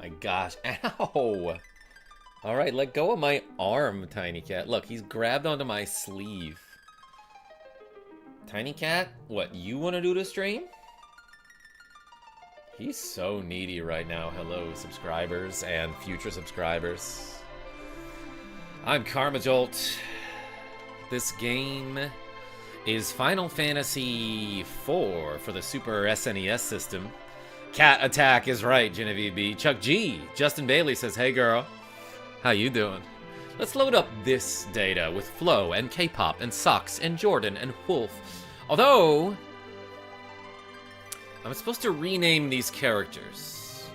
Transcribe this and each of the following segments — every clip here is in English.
My gosh. Ow! Alright, let go of my arm, Tiny Cat. Look, he's grabbed onto my sleeve. Tiny Cat, what, you want to do the stream? He's so needy right now. Hello, subscribers and future subscribers. I'm KarmaJolt. This game is Final Fantasy IV for the Super SNES system. Cat Attack is right, Genevieve B. Chuck G. Justin Bailey says, hey girl. How you doing? Let's load up this data with Flo and K-pop and Socks and Jordan and Wolf. Although, I'm supposed to rename these characters.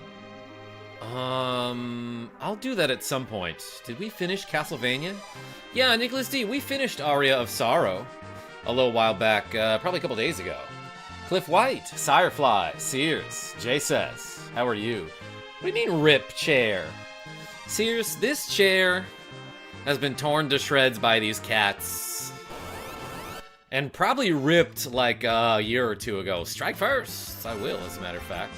I'll do that at some point. Did we finish Castlevania? Yeah, Nicholas D, we finished Aria of Sorrow a little while back, probably a couple days ago. Cliff White, Sirefly, Sears, Jay says, how are you? What do you mean rip chair? Sears, this chair has been torn to shreds by these cats. And probably ripped like a year or two ago. Strike first! I will, as a matter of fact.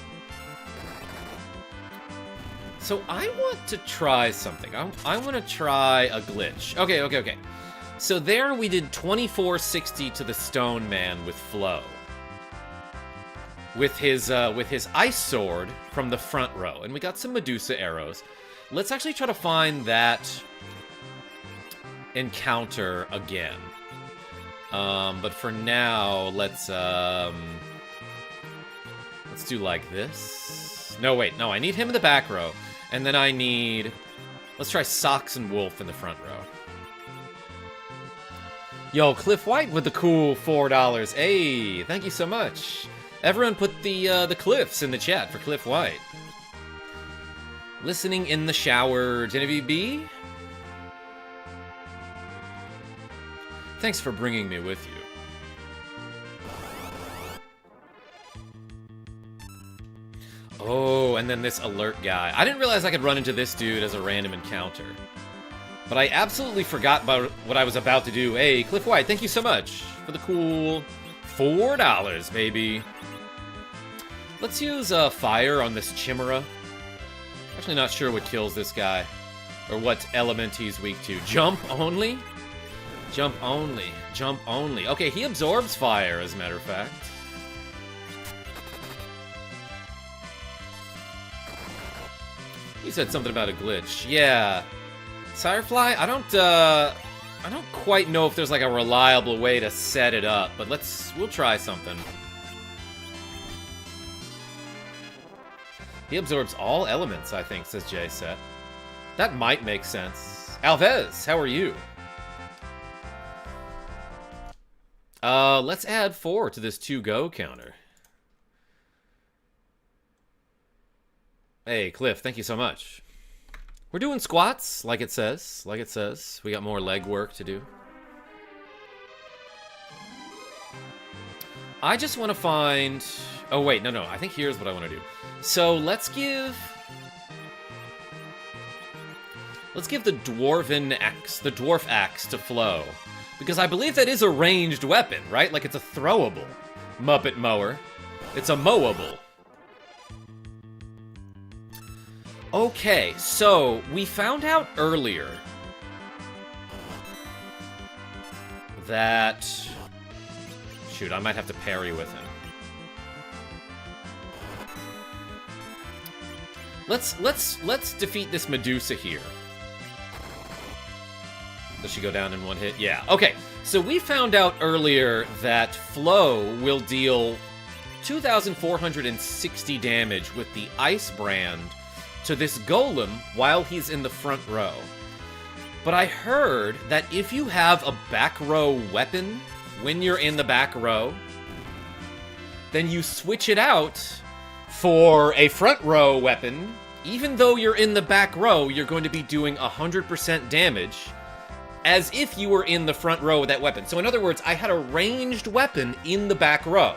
So I want to try something. I want to try a glitch. Okay. So there we did 2460 to the Stone Man with Flo. With his ice sword from the front row. And we got some Medusa arrows. Let's actually try to find that encounter again. But for now, let's do like this. No, wait, no, I need him in the back row. And then I need... Let's try Socks and Wolf in the front row. Yo, Cliff White with the cool $4. Hey, thank you so much. Everyone put the Cliffs in the chat for Cliff White. Listening in the shower, Genevieve B. Thanks for bringing me with you. Oh, and then this alert guy. I didn't realize I could run into this dude as a random encounter. But I absolutely forgot about what I was about to do. Hey, Cliff White, thank you so much for the cool $4, baby. Let's use fire on this Chimera. Actually not sure what kills this guy. Or what element he's weak to. Jump only? Jump only. Jump only. Okay, he absorbs fire, as a matter of fact. He said something about a glitch. Yeah. Sirefly, I don't quite know if there's like a reliable way to set it up, but we'll try something. He absorbs all elements, I think, says Jay Set. That might make sense. Alvez, how are you? Let's add 4 to this 2-go counter. Hey, Cliff, thank you so much. We're doing squats, like it says. Like it says. We got more leg work to do. I just want to find... Oh, wait, no. I think here's what I want to do. So, let's give the dwarf axe to Flo. Because I believe that is a ranged weapon, right? Like, it's a throwable Muppet mower. It's a mowable. Okay, so we found out earlier that... Shoot, I might have to parry with him. Let's defeat this Medusa here. Does she go down in one hit? Yeah. Okay, so we found out earlier that Flo will deal 2,460 damage with the Ice Brand to this golem while he's in the front row. But I heard that if you have a back row weapon when you're in the back row, then you switch it out for a front row weapon. Even though you're in the back row, you're going to be doing 100% damage as if you were in the front row with that weapon. So in other words, I had a ranged weapon in the back row.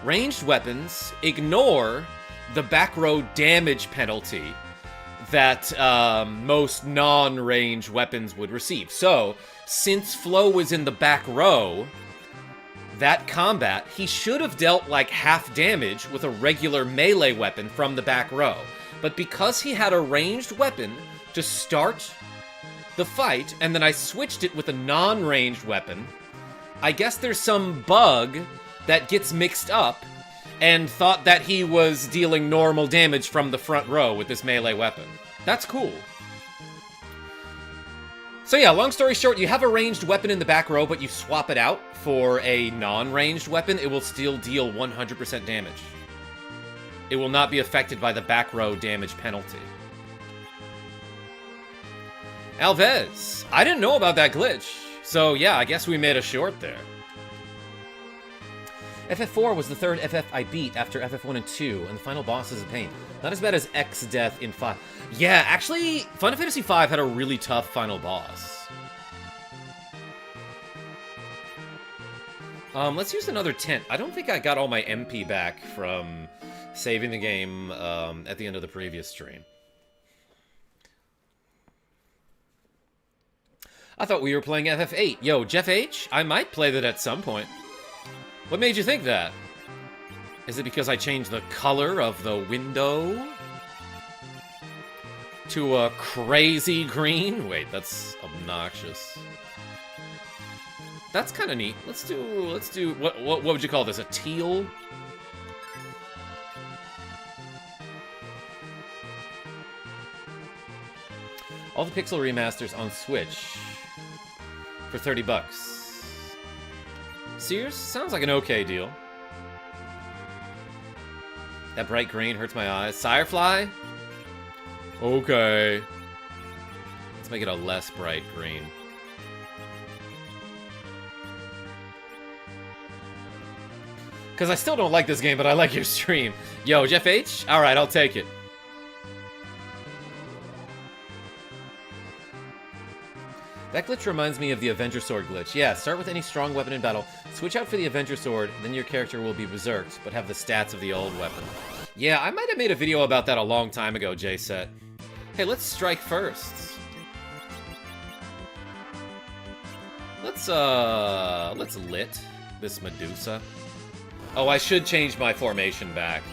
Ranged weapons ignore the back row damage penalty that most non-range weapons would receive. So, since Flo was in the back row, that combat, he should have dealt like half damage with a regular melee weapon from the back row. But because he had a ranged weapon to start the fight, and then I switched it with a non-ranged weapon, I guess there's some bug that gets mixed up and thought that he was dealing normal damage from the front row with this melee weapon. That's cool. So yeah, long story short, you have a ranged weapon in the back row, but you swap it out for a non-ranged weapon, it will still deal 100% damage. It will not be affected by the back row damage penalty. Alves, I didn't know about that glitch. So yeah, I guess we made a short there. FF4 was the third FF I beat after FF1 and 2, and the final boss is a pain. Not as bad as X Death in 5. Yeah, actually, Final Fantasy V had a really tough final boss. Let's use another tent. I don't think I got all my MP back from saving the game at the end of the previous stream. I thought we were playing FF8. Yo, Jeff H? I might play that at some point. What made you think that? Is it because I changed the color of the window to a crazy green? Wait, that's obnoxious. That's kind of neat. Let's do what would you call this? A teal? All the pixel remasters on Switch for 30 bucks. Sears? Sounds like an okay deal. That bright green hurts my eyes. Sirefly? Okay. Let's make it a less bright green. Because I still don't like this game, but I like your stream. Yo, Jeff H? Alright, I'll take it. That glitch reminds me of the Avenger Sword glitch. Yeah, start with any strong weapon in battle, switch out for the Avenger Sword, then your character will be berserked, but have the stats of the old weapon. Yeah, I might have made a video about that a long time ago, J-Set. Hey, let's strike first. Let's lit this Medusa. Oh, I should change my formation back.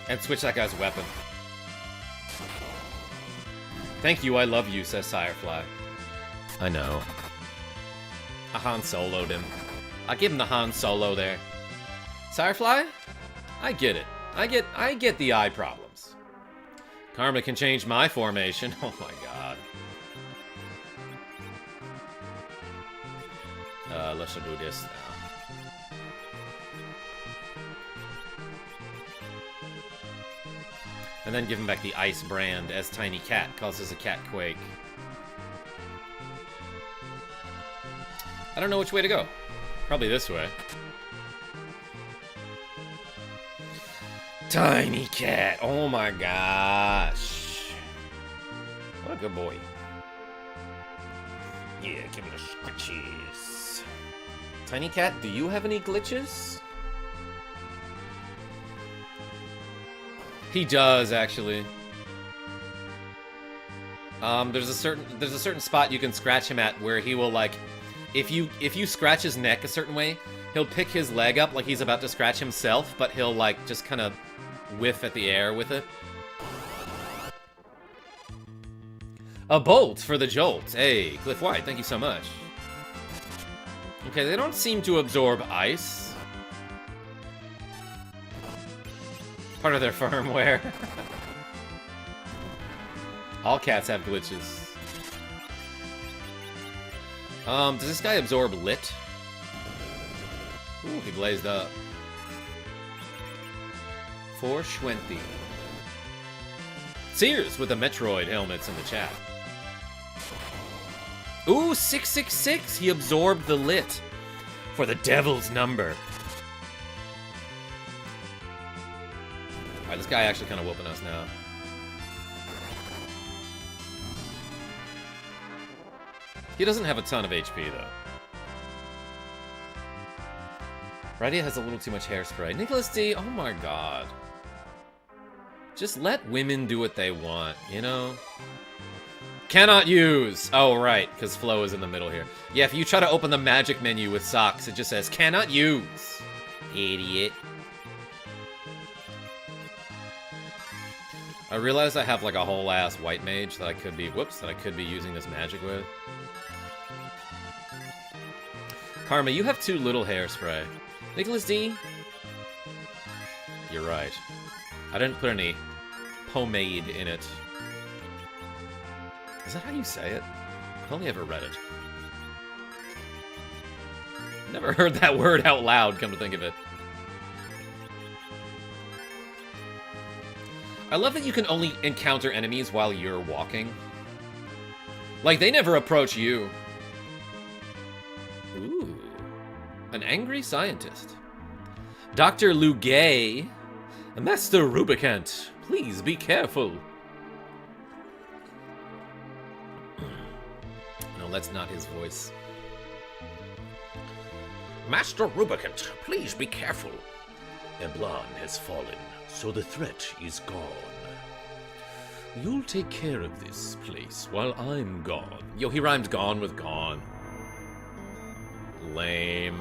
And switch that guy's weapon. Thank you, I love you, says Sirefly. I know. I Han Solo'd him. I give him the Han Solo there. Sirefly? I get it. I get the eye problems. Karma can change my formation. Oh my god. Let's do this now. And then give him back the ice brand as Tiny Cat causes a cat quake. I don't know which way to go. Probably this way. Tiny Cat. Oh my gosh. What a good boy. Yeah, give me the scratches. Tiny Cat, do you have any glitches? He does, actually. There's a certain spot you can scratch him at where he will, like, if you scratch his neck a certain way, he'll pick his leg up like he's about to scratch himself, but he'll, like, just kind of whiff at the air with it. A bolt for the jolt. Hey, Cliff White, thank you so much. Okay, they don't seem to absorb ice. Part of their firmware. All cats have glitches. Does this guy absorb lit? Ooh, he blazed up. For Schwenty. Sears with the Metroid helmets in the chat. Ooh, 666! He absorbed the lit. For the devil's number. Alright, this guy actually kind of whooping us now. He doesn't have a ton of HP, though. Radia has a little too much hairspray. Nicholas D, oh my god. Just let women do what they want, you know? Cannot use! Oh, right, because Flo is in the middle here. Yeah, if you try to open the magic menu with socks, it just says, cannot use. Idiot. I realized I have like a whole ass white mage that I could be, that I could be using this magic with. Karma, you have too little hairspray. Nicholas D? You're right. I didn't put any pomade in it. Is that how you say it? I've only ever read it. Never heard that word out loud, come to think of it. I love that you can only encounter enemies while you're walking. Like, they never approach you. Ooh. An angry scientist. Dr. Lugay. Master Rubicant, please be careful. No, that's not his voice. Master Rubicant, please be careful. Eblan has fallen, so the threat is gone. You'll take care of this place while I'm gone. Yo, he rhymed gone with gone. Lame.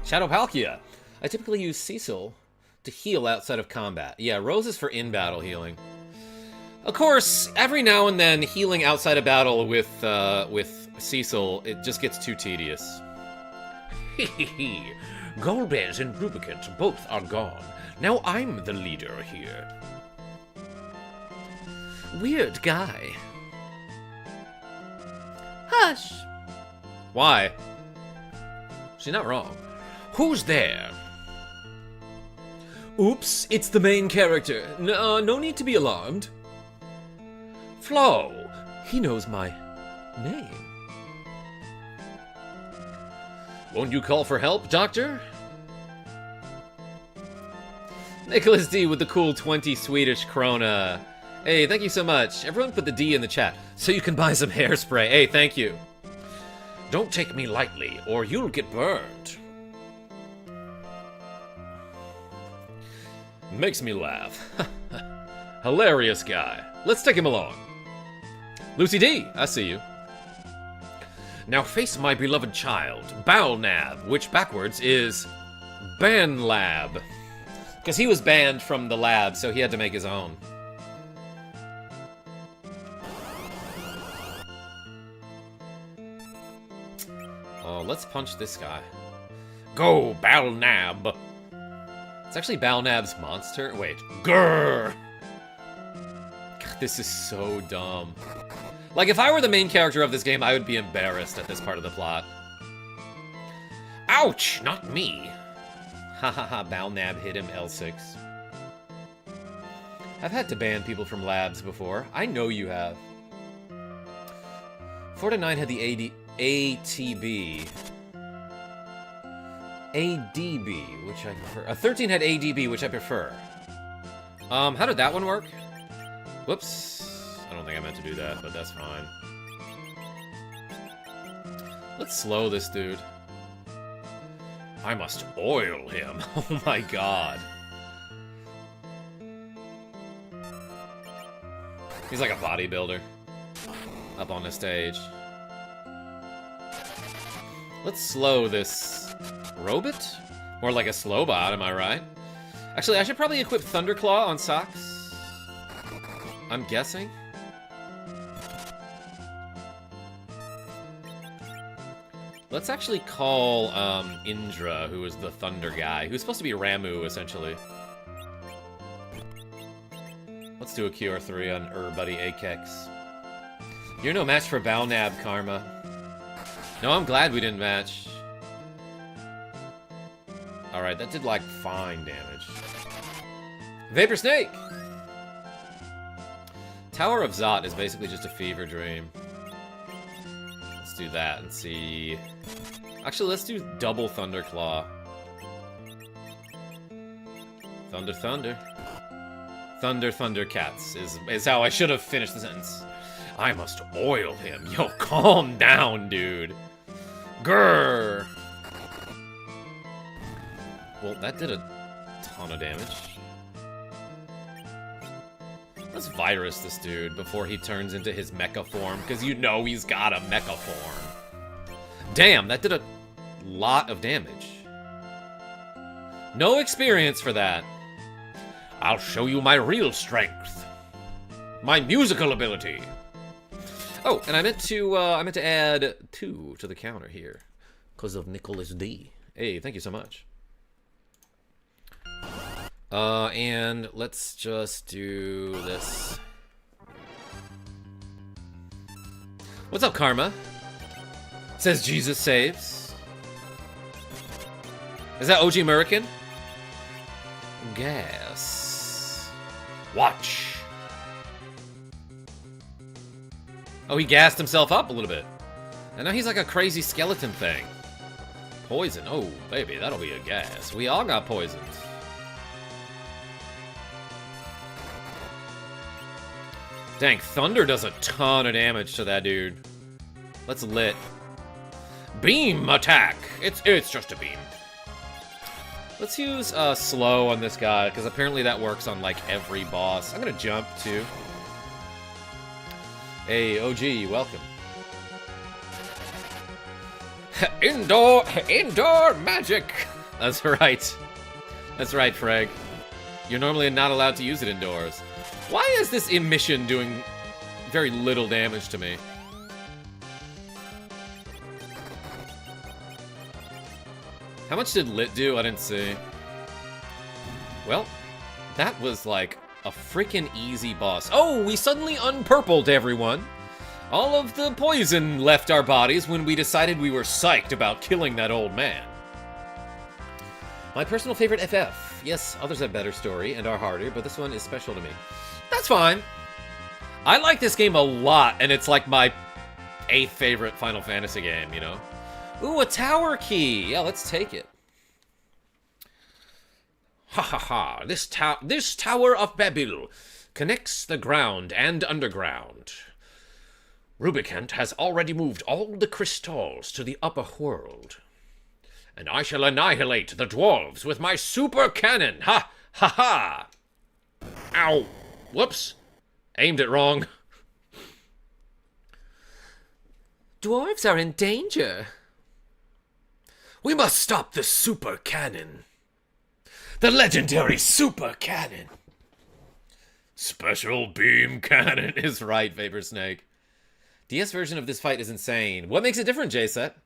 Shadow Palkia. I typically use Cecil to heal outside of combat. Yeah, Rose is for in-battle healing. Of course, every now and then, healing outside of battle with Cecil, it just gets too tedious. Hehehe. Golbez and Rubicant both are gone. Now I'm the leader here. Weird guy. Hush. Why? She's not wrong. Who's there? Oops, it's the main character. No need to be alarmed. Flo. He knows my name. Won't you call for help, Doctor? Nicholas D with the cool 20 Swedish krona. Hey, thank you so much. Everyone put the D in the chat so you can buy some hairspray. Hey, thank you. Don't take me lightly, or you'll get burned. Makes me laugh. Hilarious guy. Let's take him along. Lucy D, I see you. Now face my beloved child, Balnab, which backwards is Banlab. Because he was banned from the lab, so he had to make his own. Oh, let's punch this guy. Go, Balnab. It's actually Balnab's monster. Wait. Grrr. God, this is so dumb. Like, if I were the main character of this game, I would be embarrassed at this part of the plot. Ouch, not me. Hahaha, Balnab hit him, L6. I've had to ban people from labs before. I know you have. 4 to 9 had the ATB. ADB, which I prefer. 13 had ADB, which I prefer. How did that one work? Whoops. I don't think I meant to do that, but that's fine. Let's slow this dude. I must oil him. Oh my god. He's like a bodybuilder. Up on the stage. Let's slow this robot? More like a slowbot, am I right? Actually, I should probably equip Thunderclaw on Socks. I'm guessing. Let's actually call Indra, who is the Thunder guy, who's supposed to be Ramu, essentially. Let's do a QR3 on Buddy Akex. You're no match for Balnab, Karma. No, I'm glad we didn't match. Alright, that did, like, fine damage. Vapor Snake! Tower of Zot is basically just a fever dream. Let's do that and see... Actually, let's do double Thunderclaw. Thunder, thunder. Thunder, Thundercats is how I should have finished the sentence. I must oil him. Yo, calm down, dude. Grrr. Well, that did a ton of damage. Let's virus this dude before he turns into his mecha form, because you know he's got a mecha form. Damn, that did a lot of damage. No experience for that. I'll show you my real strength. My musical ability. Oh, and I meant to add 2 to the counter here. Because of Nicholas D. Hey, thank you so much. And let's just do this. What's up, Karma? Says Jesus saves. Is that OG American? Gas. Watch. Oh, he gassed himself up a little bit. And now he's like a crazy skeleton thing. Poison. Oh, baby, that'll be a gas. We all got poisons. Dang, Thunder does a ton of damage to that dude. Let's lit. Beam attack. It's just a beam. Let's use slow on this guy, because apparently that works on like every boss. I'm gonna jump too. Hey, OG, welcome. Indoor magic. That's right. That's right, Freg. You're normally not allowed to use it indoors. Why is this emission doing very little damage to me? How much did Lit do? I didn't see. Well, that was like a freaking easy boss. Oh, we suddenly unpurpled everyone. All of the poison left our bodies when we decided we were psyched about killing that old man. My personal favorite FF. Yes, others have better story and are harder, but this one is special to me. That's fine. I like this game a lot, and it's like my 8th favorite Final Fantasy game, you know? Ooh, a tower key. Yeah, let's take it. Ha ha ha. This Tower of Babel connects the ground and underground. Rubicant has already moved all the crystals to the upper world. And I shall annihilate the dwarves with my super cannon. Ha ha ha. Ow. Whoops. Aimed it wrong. Dwarves are in danger. We must stop the super cannon. The legendary super cannon. Special beam cannon. Is right, Vapor Snake. DS version of this fight is insane. What makes it different, J-Set?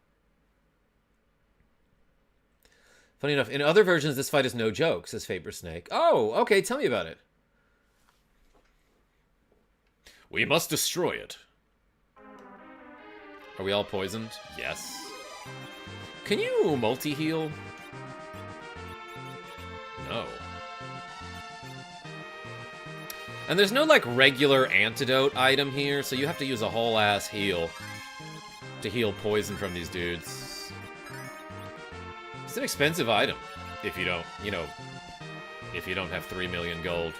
Funny enough, in other versions, this fight is no joke, says Vapor Snake. Oh, okay, tell me about it. We must destroy it. Are we all poisoned? Yes. Can you multi-heal? No. And there's no, like, regular antidote item here, so you have to use a whole ass heal to heal poison from these dudes. It's an expensive item if you don't, you know, if you don't have 3 million gold.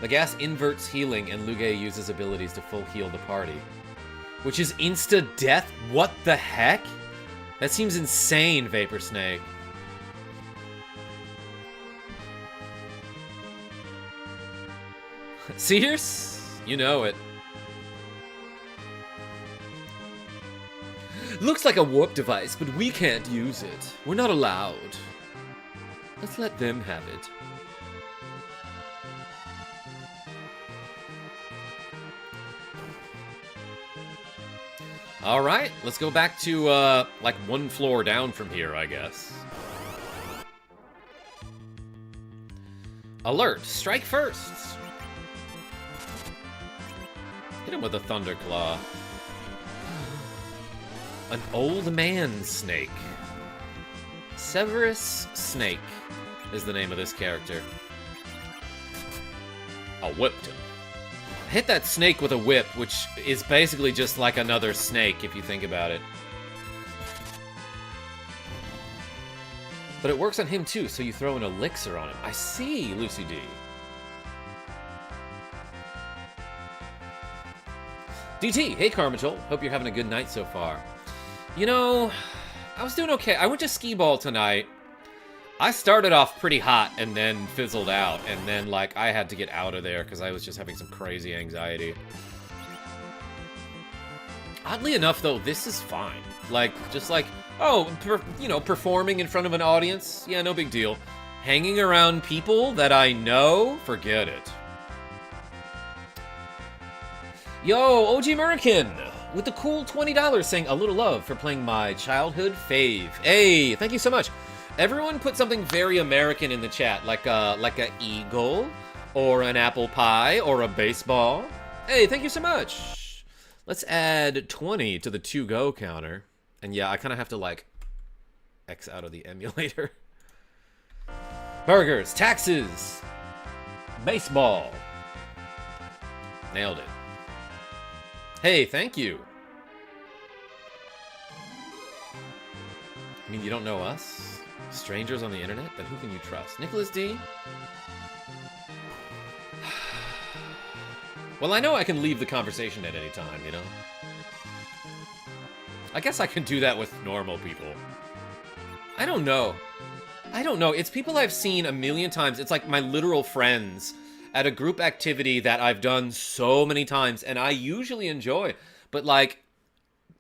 The gas inverts healing, and Luge uses abilities to full heal the party. Which is insta-death? What the heck? That seems insane, Vapor Snake. Sears? You know it. Looks like a warp device, but we can't use it. We're not allowed. Let's let them have it. Alright, let's go back to, like, 1 floor down from here, I guess. Alert! Strike first! Hit him with a Thunder Claw. An old man snake. Severus Snake is the name of this character. I whipped him. Hit that snake with a whip, which is basically just like another snake, if you think about it. But it works on him too, so you throw an elixir on him. I see, Lucy D. DT, hey KarmaJolt. Hope you're having a good night so far. You know, I was doing okay. I went to skee ball tonight, I started off pretty hot and then fizzled out, and then, like, I had to get out of there because I was just having some crazy anxiety. Oddly enough, though, this is fine. Like, just like, oh, you know, performing in front of an audience, yeah, no big deal. Hanging around people that I know, forget it. Yo, OG American, with the cool $20 saying a little love for playing my childhood fave. Hey, thank you so much. Everyone put something very American in the chat, like a eagle, or an apple pie, or a baseball. Hey, thank you so much. Let's add 20 to the to-go counter. And yeah, I kind of have to, like, X out of the emulator. Burgers, taxes, baseball. Nailed it. Hey, thank you. I mean, you don't know us? Strangers on the internet? Then who can you trust? Nicholas D? Well, I know I can leave the conversation at any time, you know? I guess I can do that with normal people. I don't know. It's people I've seen a million times. It's like my literal friends at a group activity that I've done so many times, and I usually enjoy. But, like,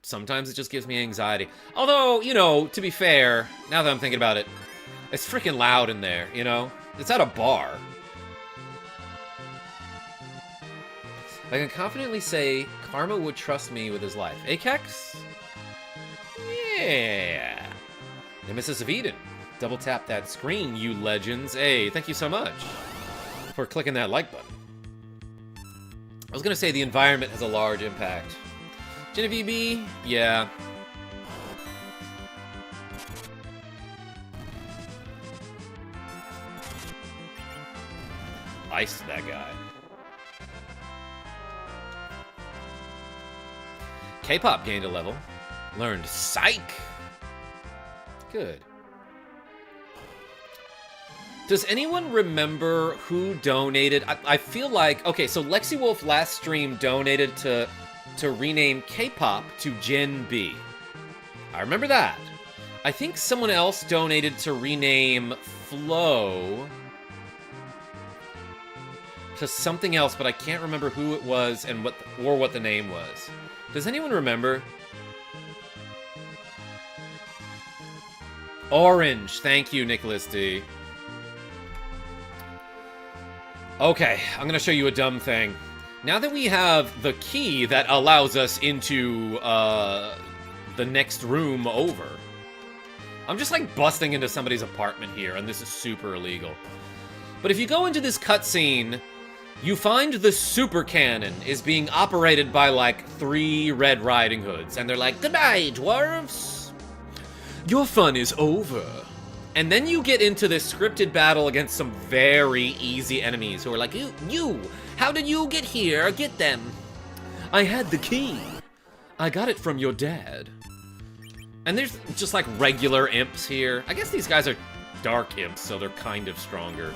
sometimes it just gives me anxiety. Although, you know, to be fair, now that I'm thinking about it, it's freaking loud in there, you know? It's at a bar. I can confidently say Karma would trust me with his life. Akex? Yeah. Nemesis of Eden. Double tap that screen, you legends. Hey, thank you so much for clicking that like button. I was gonna say the environment has a large impact. Genevieve B? Yeah. Iced that guy. K-pop gained a level. Learned Psych. Good. Does anyone remember who donated? I feel like, okay, so Lexi Wolf last stream donated to rename K-pop to Gen B. I remember that. I think someone else donated to rename Flow to something else, but I can't remember who it was and what the name was. Does anyone remember? Orange. Thank you, Nicholas D. Okay, I'm gonna show you a dumb thing. Now that we have the key that allows us into the next room over, I'm just like busting into somebody's apartment here, and this is super illegal. But if you go into this cutscene, you find the super cannon is being operated by like 3 Red Riding Hoods, and they're like, "Goodbye, dwarves! Your fun is over." And then you get into this scripted battle against some very easy enemies who are like, You! How did you get here? Get them! I had the key. I got it from your dad. And there's just like regular imps here. I guess these guys are dark imps, so they're kind of stronger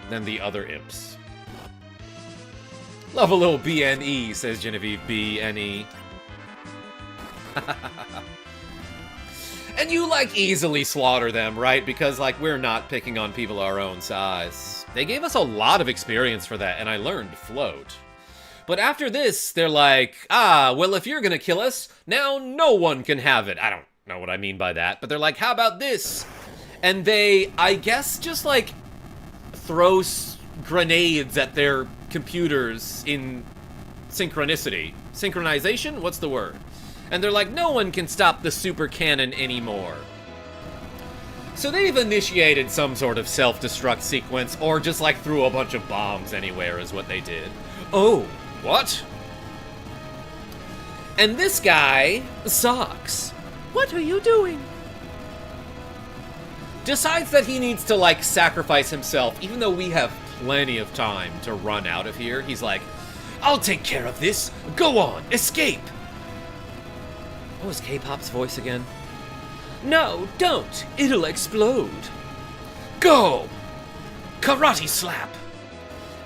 than the other imps. Love a little BNE, says Genevieve BNE. And you, like, easily slaughter them, right? Because, like, we're not picking on people our own size. They gave us a lot of experience for that, and I learned Float. But after this, they're like, well, if you're gonna kill us, now no one can have it. I don't know what I mean by that, but they're like, how about this? And they, I guess, just, like, throw grenades at their computers in synchronicity. Synchronization? What's the word? And they're like, no one can stop the super cannon anymore. So they've initiated some sort of self-destruct sequence, or just like threw a bunch of bombs anywhere is what they did. Oh, what? And this guy, Socks, what are you doing? Decides that he needs to like sacrifice himself, even though we have plenty of time to run out of here. He's like, I'll take care of this. Go on, escape. What was K-pop's voice again? No, don't. It'll explode. Go! Karate slap!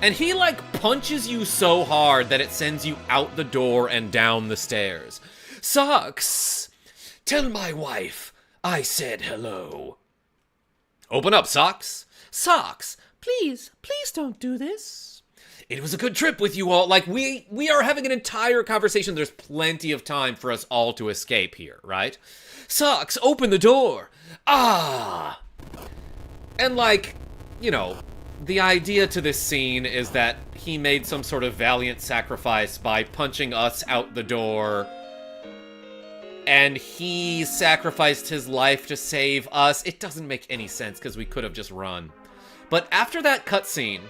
And he, like, punches you so hard that it sends you out the door and down the stairs. Socks! Tell my wife I said hello. Open up, Socks. Socks, please don't do this. It was a good trip with you all. Like, we are having an entire conversation. There's plenty of time for us all to escape here, right? Socks, open the door. Ah! And, like, you know, the idea to this scene is that he made some sort of valiant sacrifice by punching us out the door, and he sacrificed his life to save us. It doesn't make any sense, because we could have just run. But after that cutscene,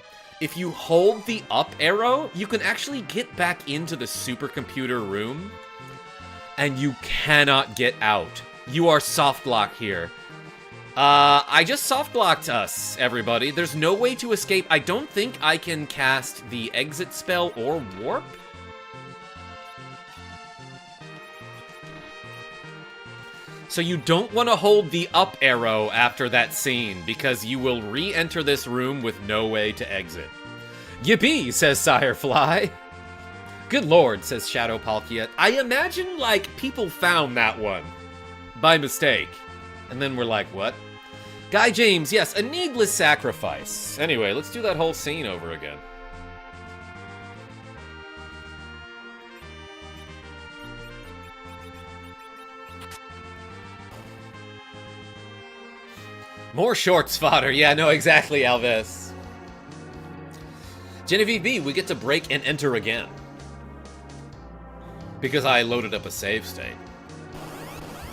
if you hold the up arrow, you can actually get back into the supercomputer room, and you cannot get out. You are soft locked here. I just soft blocked us, everybody. There's no way to escape. I don't think I can cast the exit spell or warp. So you don't want to hold the up arrow after that scene, because you will re-enter this room with no way to exit. Yippee, says Sirefly. Good lord, says Shadow Palkia. I imagine, like, people found that one by mistake. And then we're like, what? Guy James, yes, a needless sacrifice. Anyway, let's do that whole scene over again. More shorts fodder. Yeah, no, exactly, Alves. Genevieve B, we get to break and enter again. Because I loaded up a save state.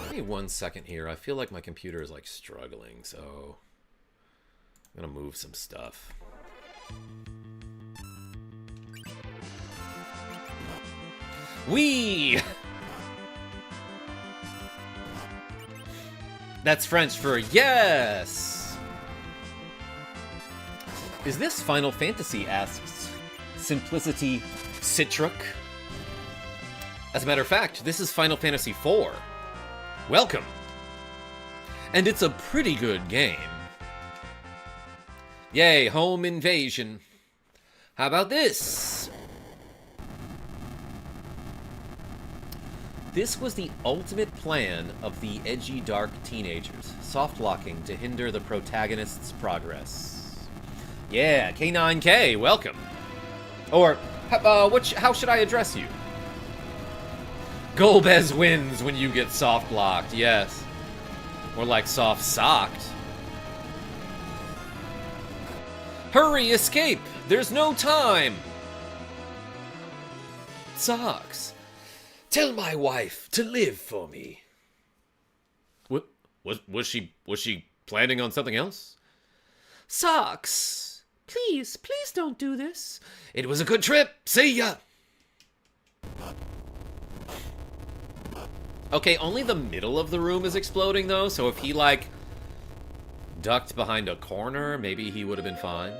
Give me 1 second here. I feel like my computer is, like, struggling, so I'm gonna move some stuff. Wee! That's French for yes! Is this Final Fantasy, asks Simplicity Citric. As a matter of fact, this is Final Fantasy IV. Welcome! And it's a pretty good game. Yay, home invasion. How about this? This was the ultimate plan of the edgy dark teenagers, soft-locking to hinder the protagonist's progress. Yeah, K9K, welcome. Or, how should I address you? Golbez wins when you get soft-locked, yes. Or like soft-socked. Hurry, escape! There's no time! Socks. Tell my wife to live for me. What? Was she planning on something else? Socks. Please don't do this. It was a good trip. See ya. Okay, only the middle of the room is exploding, though, so if he, like, ducked behind a corner, maybe he would have been fine.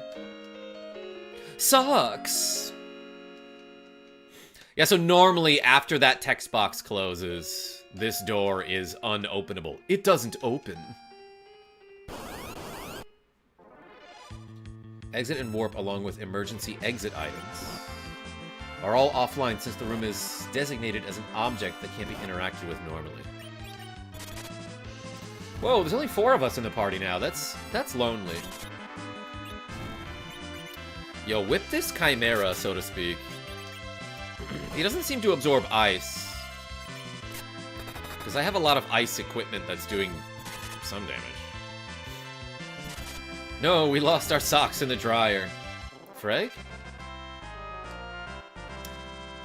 Socks! Yeah, so normally, after that text box closes, this door is unopenable. It doesn't open. Exit and warp, along with emergency exit items, are all offline since the room is designated as an object that can't be interacted with normally. Whoa, there's only 4 of us in the party now. That's lonely. Yo, whip this chimera, so to speak. He doesn't seem to absorb ice. Because I have a lot of ice equipment that's doing some damage. No, we lost our socks in the dryer. Freg?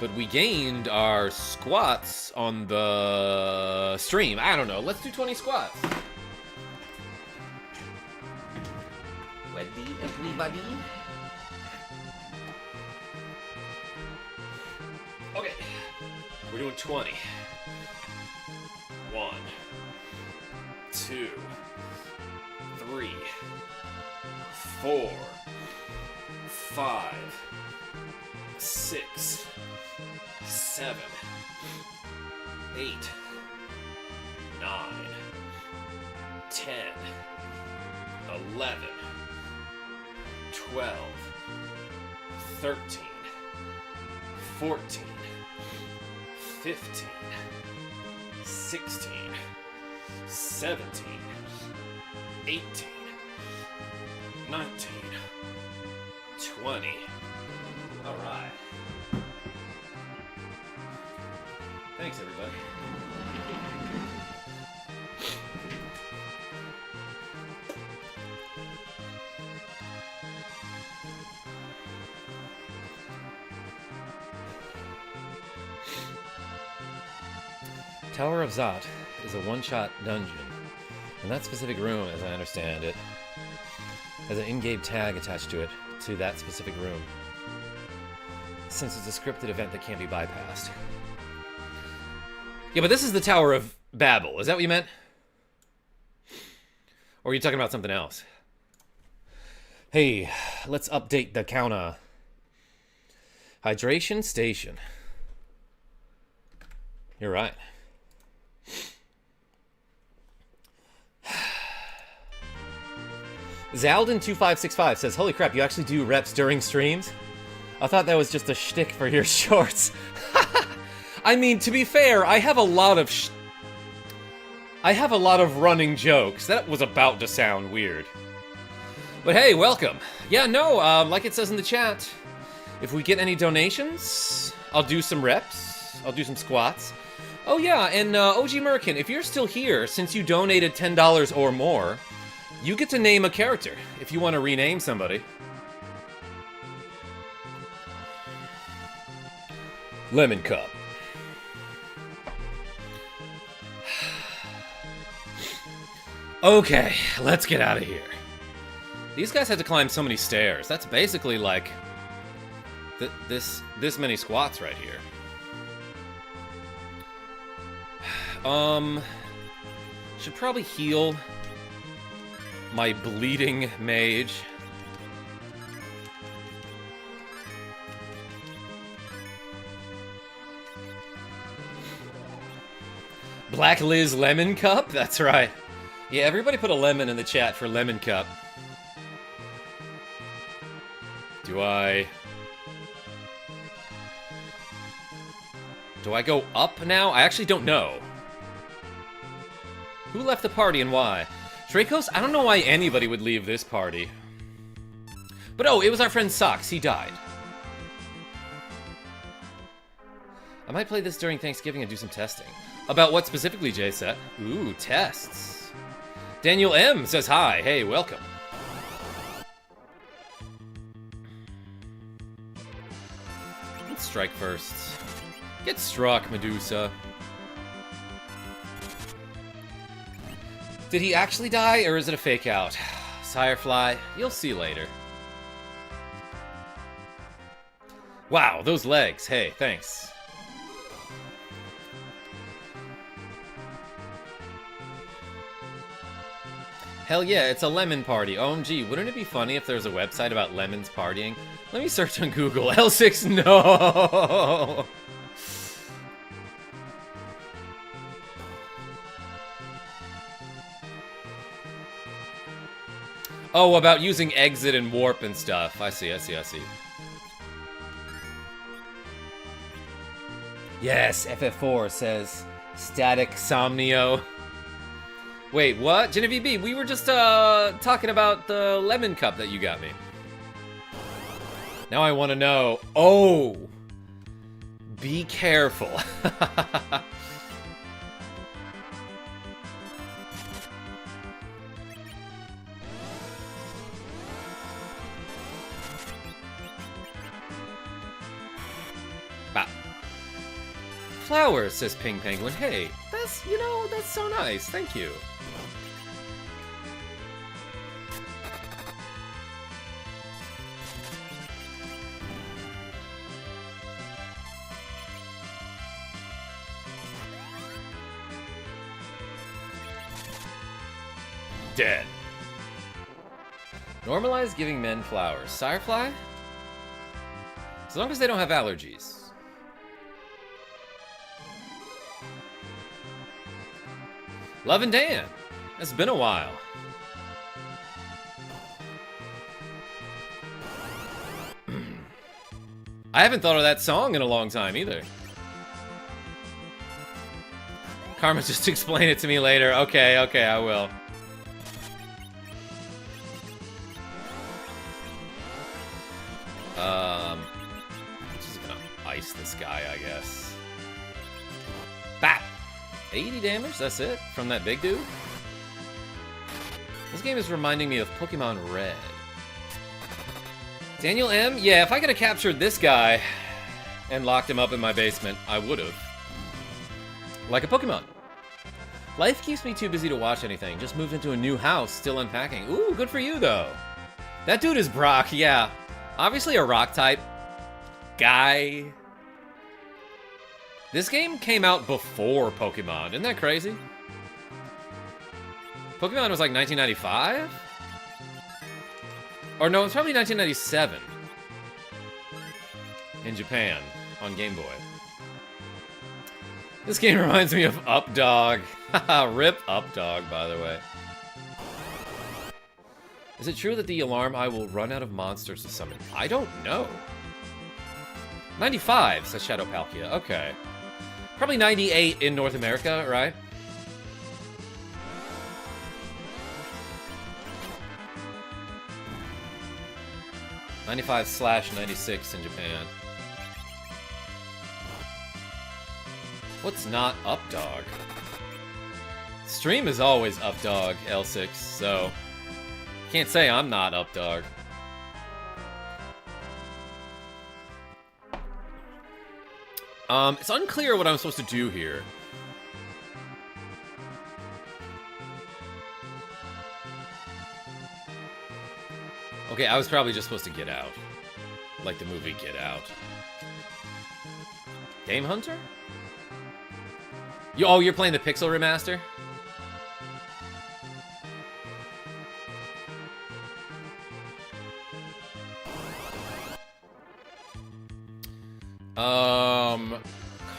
But we gained our squats on the stream. I don't know. Let's do 20 squats. Ready, everybody? Okay. We're doing 20. 1, 2, 3, 4, 5, 6, 7, 8, 9, 10, 11, 12, 13, 14, 15, 16, 17, 18, 19, 20. All right. Thanks, everybody. Tower of Zot is a one-shot dungeon, and that specific room, as I understand it, has an in-game tag attached to it, to that specific room, since it's a scripted event that can't be bypassed. Yeah, but this is the Tower of Babel. Is that what you meant? Or are you talking about something else? Hey, let's update the counter. Hydration station. You're right. Zaldin2565 says, holy crap, you actually do reps during streams? I thought that was just a shtick for your shorts. I mean, to be fair, I have a lot of running jokes. That was about to sound weird. But hey, welcome. Yeah, no, like it says in the chat, if we get any donations, I'll do some reps. I'll do some squats. Oh yeah, and OG Merkin, if you're still here, since you donated $10 or more, you get to name a character if you want to rename somebody. Lemon Cup. Okay, let's get out of here. These guys had to climb so many stairs. That's basically like this many squats right here. Should probably heal my bleeding mage. Black Liz Lemon Cup? That's right. Yeah, everybody put a lemon in the chat for Lemon Cup. Do I go up now? I actually don't know. Who left the party and why? Dracos? I don't know why anybody would leave this party. But oh, it was our friend Socks. He died. I might play this during Thanksgiving and do some testing. About what specifically, JSet? Ooh, tests. Daniel M says hi. Hey, welcome. Let's strike first. Get struck, Medusa. Did he actually die, or is it a fake out? Sirefly, you'll see later. Wow, those legs. Hey, thanks. Hell yeah, it's a lemon party. OMG, wouldn't it be funny if there was a website about lemons partying? Let me search on Google. L6, no! Oh, about using exit and warp and stuff. I see. Yes, FF4 says static somnio. Wait, what? Genevieve B, we were just talking about the lemon cup that you got me. Now I want to know. Oh! Be careful. Bah. Flowers, says Ping Penguin. Hey, that's so nice. Thank you. Dead. Normalize giving men flowers. Sirefly? As long as they don't have allergies. Love and Dan. It's been a while. I haven't thought of that song in a long time either. Karma, just explain it to me later. Okay, I will. I'm just gonna ice this guy, I guess. Bap! 80 damage, that's it? From that big dude? This game is reminding me of Pokemon Red. Daniel M? Yeah, if I could have captured this guy and locked him up in my basement, I would have. Like a Pokemon. Life keeps me too busy to watch anything. Just moved into a new house, still unpacking. Ooh, good for you, though. That dude is Brock, yeah. Obviously a rock type guy. This game came out before Pokemon. Isn't that crazy? Pokemon was like 1995? Or no, it's probably 1997. In Japan, on Game Boy. This game reminds me of Updog. Haha, rip Updog, by the way. Is it true that the alarm eye will run out of monsters to summon? I don't know. 95, says Shadow Palkia. Okay. Probably 98 in North America, right? /96 in Japan. What's not Updog? Stream is always Updog, L6, so can't say I'm not Updog. It's unclear what I'm supposed to do here. Okay, I was probably just supposed to get out. Like the movie Get Out. Game Hunter? Oh, you're playing the Pixel Remaster?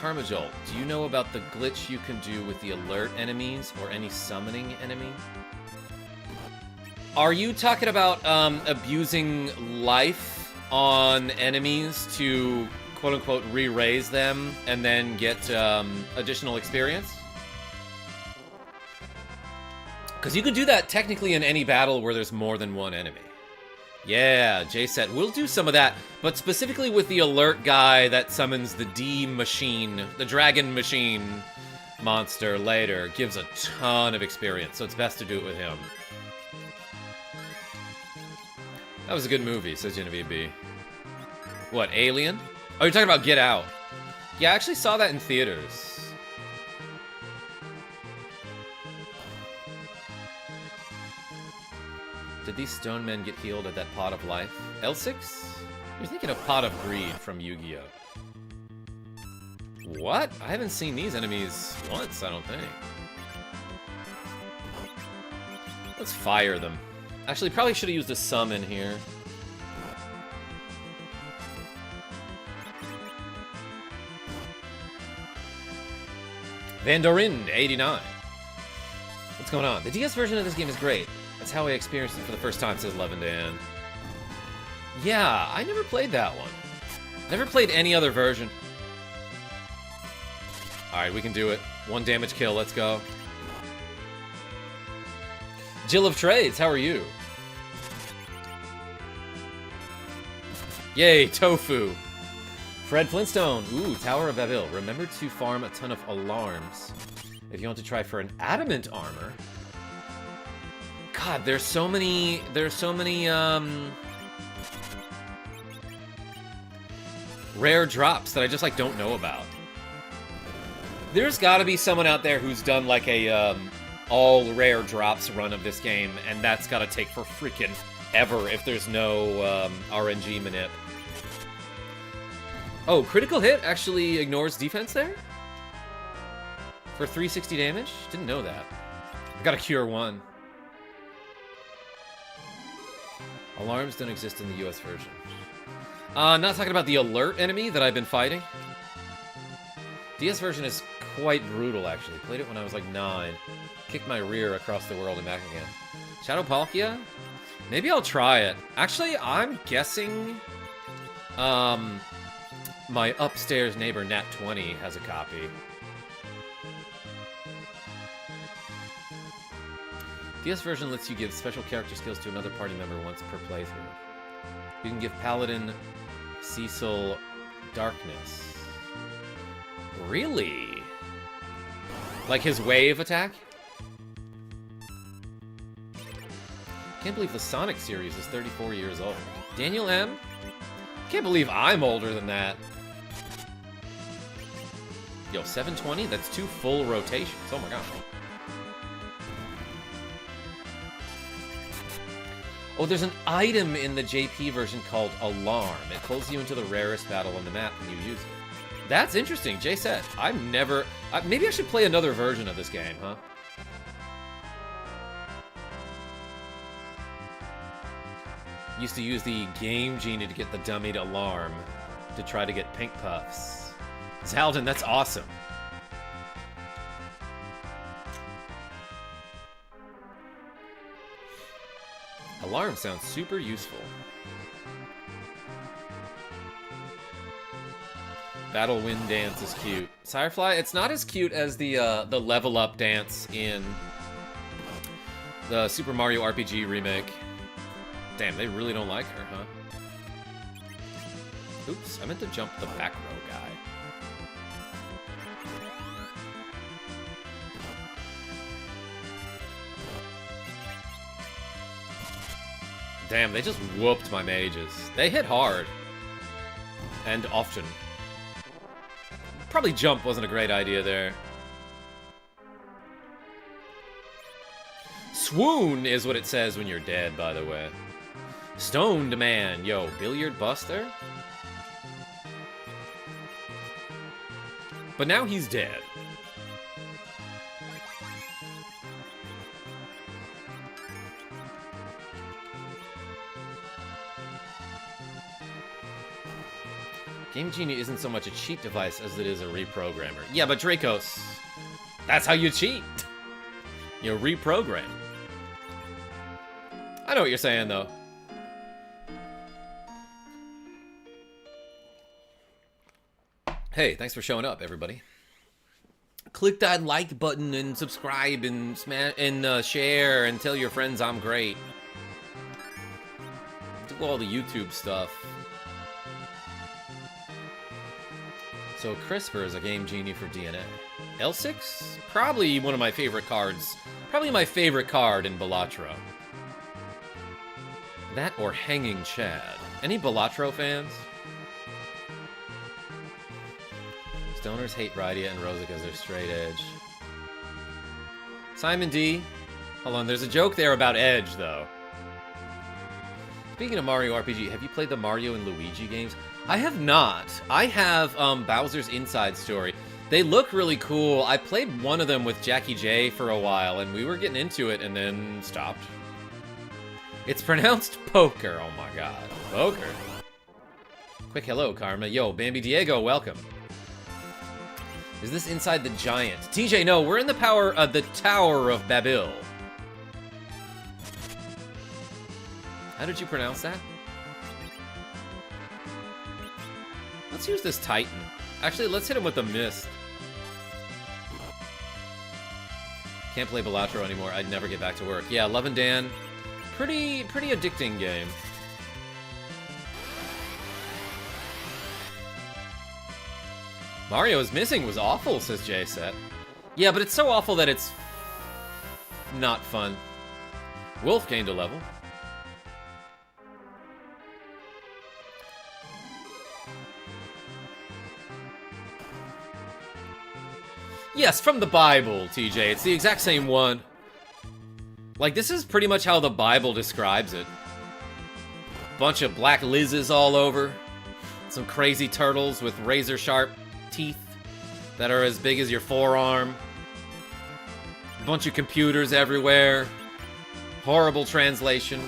KarmaJolt, do you know about the glitch you can do with the alert enemies or any summoning enemy? Are you talking about abusing life on enemies to quote-unquote re-raise them and then get additional experience? Because you could do that technically in any battle where there's more than one enemy. Yeah, J-Set, we'll do some of that, but specifically with the alert guy that summons the D-Machine, the Dragon Machine monster later, gives a ton of experience, so it's best to do it with him. That was a good movie, says Genevieve B. What, Alien? Oh, you're talking about Get Out. Yeah, I actually saw that in theaters. Did these stone men get healed at that pot of life? L6? You're thinking of Pot of Greed from Yu-Gi-Oh! What? I haven't seen these enemies once, I don't think. Let's fire them. Actually, probably should have used a summon here. Vandorin, 89. What's going on? The DS version of this game is great. That's how I experienced it for the first time, says Levendan. Yeah, I never played that one. Never played any other version. Alright, we can do it. 1 damage kill, let's go. Jill of Trades, how are you? Yay, Tofu. Fred Flintstone. Ooh, Tower of Evil. Remember to farm a ton of alarms if you want to try for an adamant armor. God, there's so many rare drops that I just like don't know about. There's got to be someone out there who's done like a all rare drops run of this game, and that's got to take for freaking ever if there's no RNG manip. Oh, critical hit actually ignores defense there? For 360 damage? Didn't know that. I've got a cure 1. Alarms don't exist in the US version. Not talking about the alert enemy that I've been fighting. DS version is quite brutal, actually. Played it when I was like 9. Kicked my rear across the world and back again. Shadow Palkia? Maybe I'll try it. Actually, I'm guessing my upstairs neighbor Nat20 has a copy. DS version lets you give special character skills to another party member once per playthrough. You can give Paladin Cecil Darkness. Really? Like his wave attack? Can't believe the Sonic series is 34 years old. Daniel M? Can't believe I'm older than that. Yo, 720? That's 2 full rotations. Oh my god. Oh, there's an item in the JP version called Alarm. It pulls you into the rarest battle on the map when you use it. That's interesting, Jay said. I've never... maybe I should play another version of this game, huh? Used to use the Game Genie to get the dummied Alarm to try to get pink puffs. Zaldin, that's awesome. Alarm sounds super useful. Battle Wind Dance is cute. Firefly, it's not as cute as the level up dance in the Super Mario RPG remake. Damn, they really don't like her, huh? Oops, I meant to jump the back row guy. Damn, they just whooped my mages. They hit hard. And often. Probably jump wasn't a great idea there. Swoon is what it says when you're dead, by the way. Stoned man. Yo, Billiard Buster? But now he's dead. Game Genie isn't so much a cheat device as it is a reprogrammer. Yeah, but Dracos, that's how you cheat. You reprogram. I know what you're saying, though. Hey, thanks for showing up, everybody. Click that like button and subscribe and smash and share and tell your friends I'm great. Do all the YouTube stuff. So CRISPR is a Game Genie for DNA. L6? Probably one of my favorite cards. Probably my favorite card in Balatro. That or Hanging Chad. Any Balatro fans? Stoners hate Rydia and Rosa because they're straight edge. Simon D. Hold on, there's a joke there about edge, though. Speaking of Mario RPG, have you played the Mario and Luigi games? I have not. I have Bowser's Inside Story. They look really cool. I played one of them with Jackie J for a while, and we were getting into it and then stopped. It's pronounced poker. Oh my god. Poker. Quick hello, Karma. Yo, Bambi Diego, welcome. Is this inside the giant? TJ, no, we're in the Tower of Babel. How did you pronounce that? Let's use this Titan. Actually, let's hit him with the Mist. Can't play Balatro anymore. I'd never get back to work. Yeah, Love and Dan. Pretty addicting game. Mario is Missing was awful, says Jay Set. Yeah, but it's so awful that it's not fun. Wolf gained a level. Yes, from the Bible, TJ. It's the exact same one. Like, this is pretty much how the Bible describes it. Bunch of black lizzes all over. Some crazy turtles with razor-sharp teeth that are as big as your forearm. A bunch of computers everywhere. Horrible translation.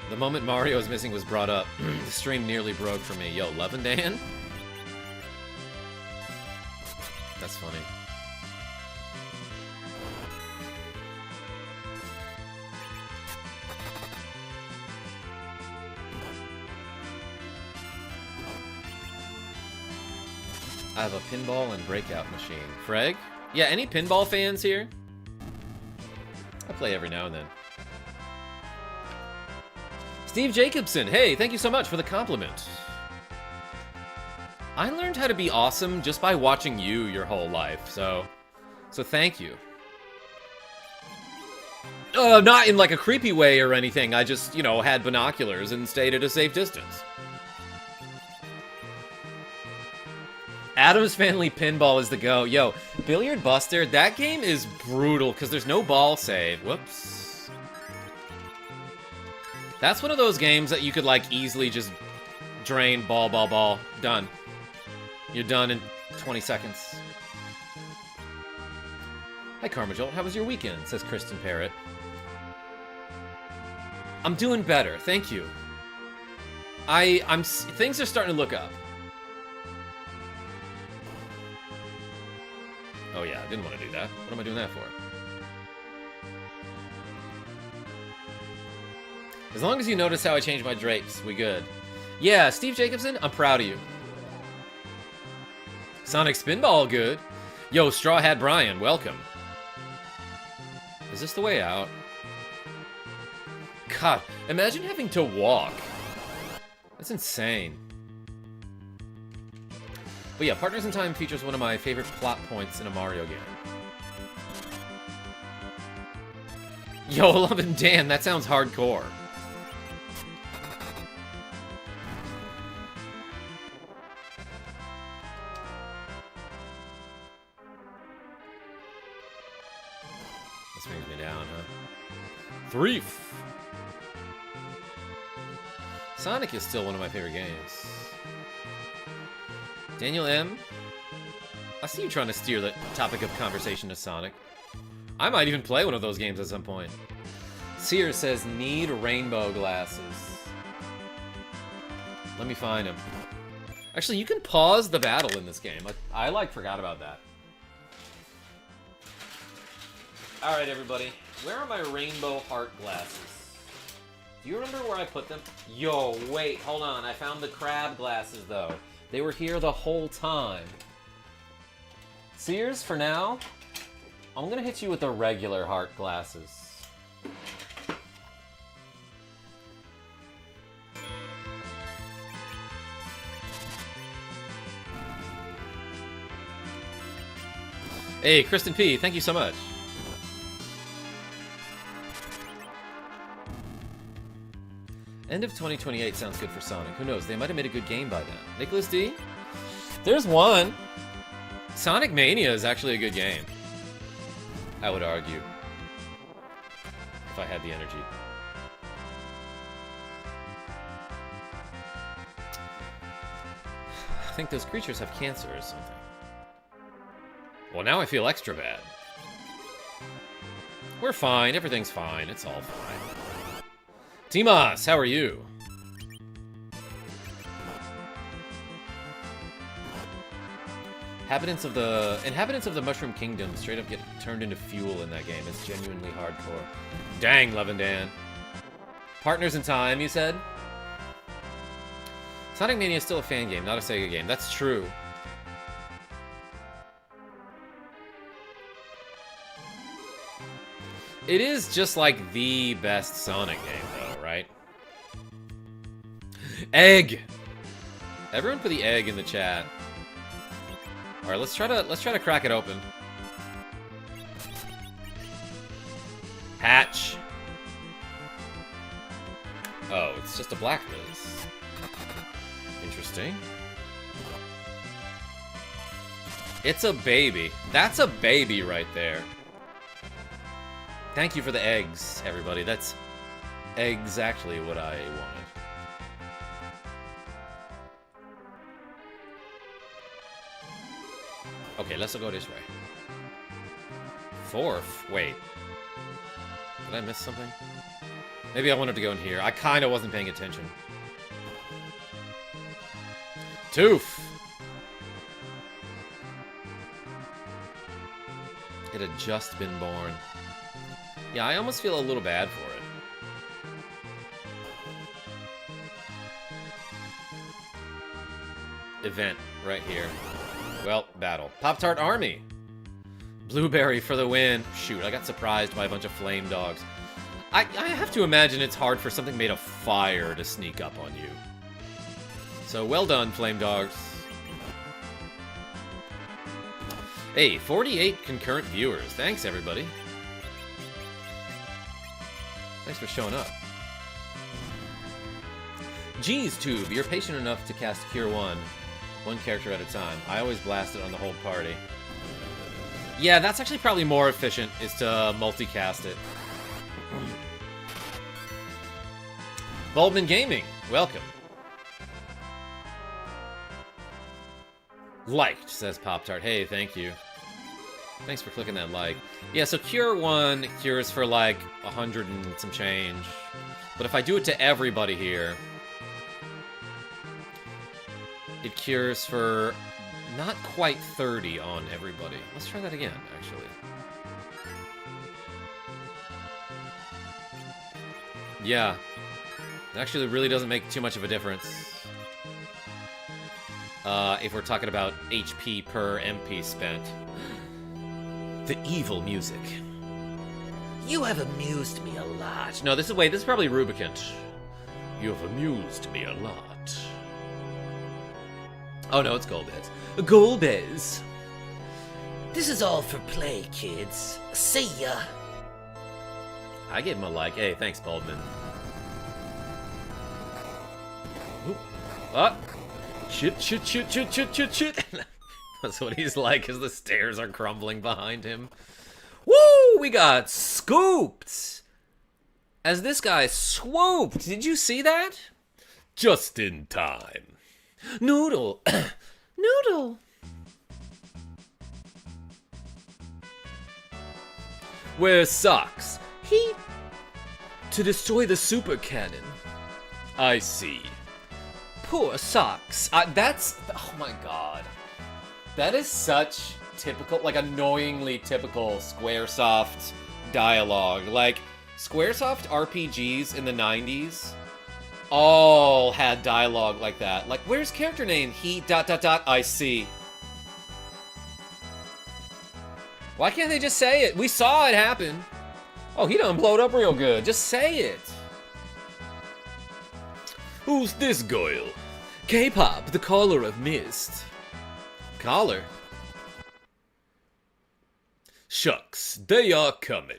The moment Mario is Missing was brought up, the stream nearly broke for me. Yo, Love and Dan? That's funny. I have a pinball and breakout machine. Freg? Yeah, any pinball fans here? I play every now and then. Steve Jacobson, hey, thank you so much for the compliment. I learned how to be awesome just by watching you your whole life, so thank you. Not in like a creepy way or anything. I just, you know, had binoculars and stayed at a safe distance. Adam's Family Pinball is the go. Yo, Billiard Buster, that game is brutal because there's no ball save. Whoops. That's one of those games that you could like easily just drain, ball. Done. You're done in 20 seconds. Hi, KarmaJolt. How was your weekend? Says Kristen Parrott. I'm doing better. Thank you. Things are starting to look up. Oh yeah, I didn't want to do that. What am I doing that for? As long as you notice how I changed my drapes, we good. Yeah, Steve Jacobson, I'm proud of you. Sonic Spinball, good. Yo, Straw Hat Brian, welcome. Is this the way out? God, imagine having to walk. That's insane. But yeah, Partners in Time features one of my favorite plot points in a Mario game. Yo, Love and Dan, that sounds hardcore. This brings me down, huh? Threef! Sonic is still one of my favorite games. Daniel M. I see you trying to steer the topic of conversation to Sonic. I might even play one of those games at some point. Sears says, need rainbow glasses. Let me find them. Actually, you can pause the battle in this game. I like, forgot about that. Alright, everybody. Where are my rainbow heart glasses? Do you remember where I put them? Yo, wait, hold on. I found the crab glasses, though. They were here the whole time. Sears, for now, I'm gonna hit you with the regular heart glasses. Hey, Kristen P, thank you so much. End of 2028 sounds good for Sonic. Who knows? They might have made a good game by then. Nicholas D? There's one. Sonic Mania is actually a good game. I would argue. If I had the energy. I think those creatures have cancer or something. Well, now I feel extra bad. We're fine. Everything's fine. It's all fine. Timas, how are you? Inhabitants of the Mushroom Kingdom straight up get turned into fuel in that game. It's genuinely hardcore. Dang, Love and Dan. Partners in Time, you said? Sonic Mania is still a fan game, not a Sega game. That's true. It is just like the best Sonic game, though, right? Egg! Everyone put the egg in the chat. Alright, let's try to crack it open. Hatch. Oh, it's just a black Riz. Interesting. It's a baby. That's a baby right there. Thank you for the eggs, everybody. That's exactly what I wanted. Okay, let's go this way. Fourth? Wait. Did I miss something? Maybe I wanted to go in here. I kind of wasn't paying attention. Tooth! It had just been born. Yeah, I almost feel a little bad for it. Event, right here. Well, battle. Pop-Tart Army! Blueberry for the win. Shoot, I got surprised by a bunch of flame dogs. I have to imagine it's hard for something made of fire to sneak up on you. So well done, flame dogs. Hey, 48 concurrent viewers. Thanks, everybody. Thanks for showing up. Geez, Tube, you're patient enough to cast Cure 1, one character at a time. I always blast it on the whole party. Yeah, that's actually probably more efficient, is to multicast it. Bulbman Gaming, welcome. Liked, says Pop-Tart. Hey, thank you. Thanks for clicking that like. Yeah, so Cure 1 cures for like 100 and some change. But if I do it to everybody here, it cures for not quite 30 on everybody. Let's try that again, actually. Yeah. It actually really doesn't make too much of a difference. If we're talking about HP per MP spent. The evil music. You have amused me a lot. No, this is probably Rubicant. You have amused me a lot. Oh no, it's Golbez. Golbez! This is all for play, kids. See ya! I gave him a like. Hey, thanks, Baldman. Oop. Ah! Shit. That's what he's like as the stairs are crumbling behind him. Woo! We got scooped! As this guy swooped. Did you see that? Just in time. Noodle. Noodle. Where's Socks? He... To destroy the super cannon. I see. Poor Socks. That's... Oh my god. That is such typical, like annoyingly typical Squaresoft dialogue. Like, Squaresoft RPGs in the 90s all had dialogue like that. Like, where's character name? He... I see. Why can't they just say it? We saw it happen. Oh, he done blowed up real good. Just say it. Who's this girl? K-pop, the caller of mist. Caller? Shucks, they are coming.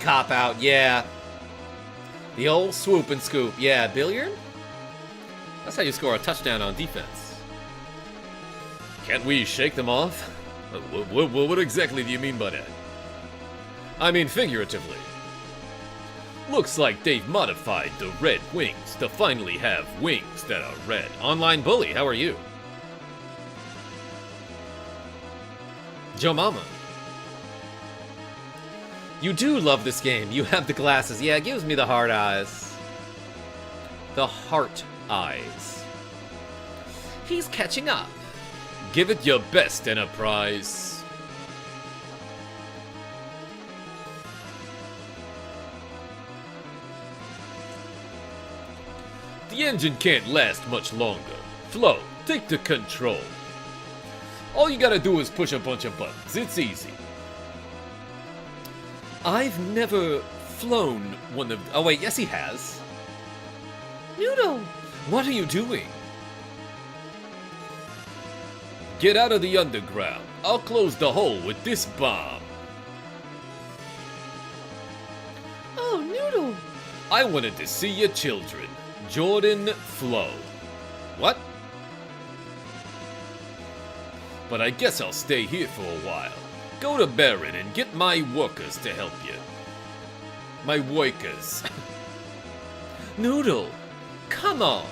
Cop out, yeah. The old swoop and scoop. Yeah, billiard? That's how you score a touchdown on defense. Can't we shake them off? What exactly do you mean by that? I mean figuratively. Looks like they've modified the red wings to finally have wings that are red. Online bully, how are you? Joe Mama. You do love this game. You have the glasses. Yeah, it gives me the hard eyes. The heart eyes. He's catching up. Give it your best, Enterprise. The engine can't last much longer. Flo, take the control. All you gotta do is push a bunch of buttons. It's easy. I've never flown one of... Oh wait, yes he has. Noodle, what are you doing? Get out of the underground. I'll close the hole with this bomb. Oh, Noodle. I wanted to see your children. Jordan, Flo. What? But I guess I'll stay here for a while. Go to Barron and get my workers to help you. My workers. Noodle, come on.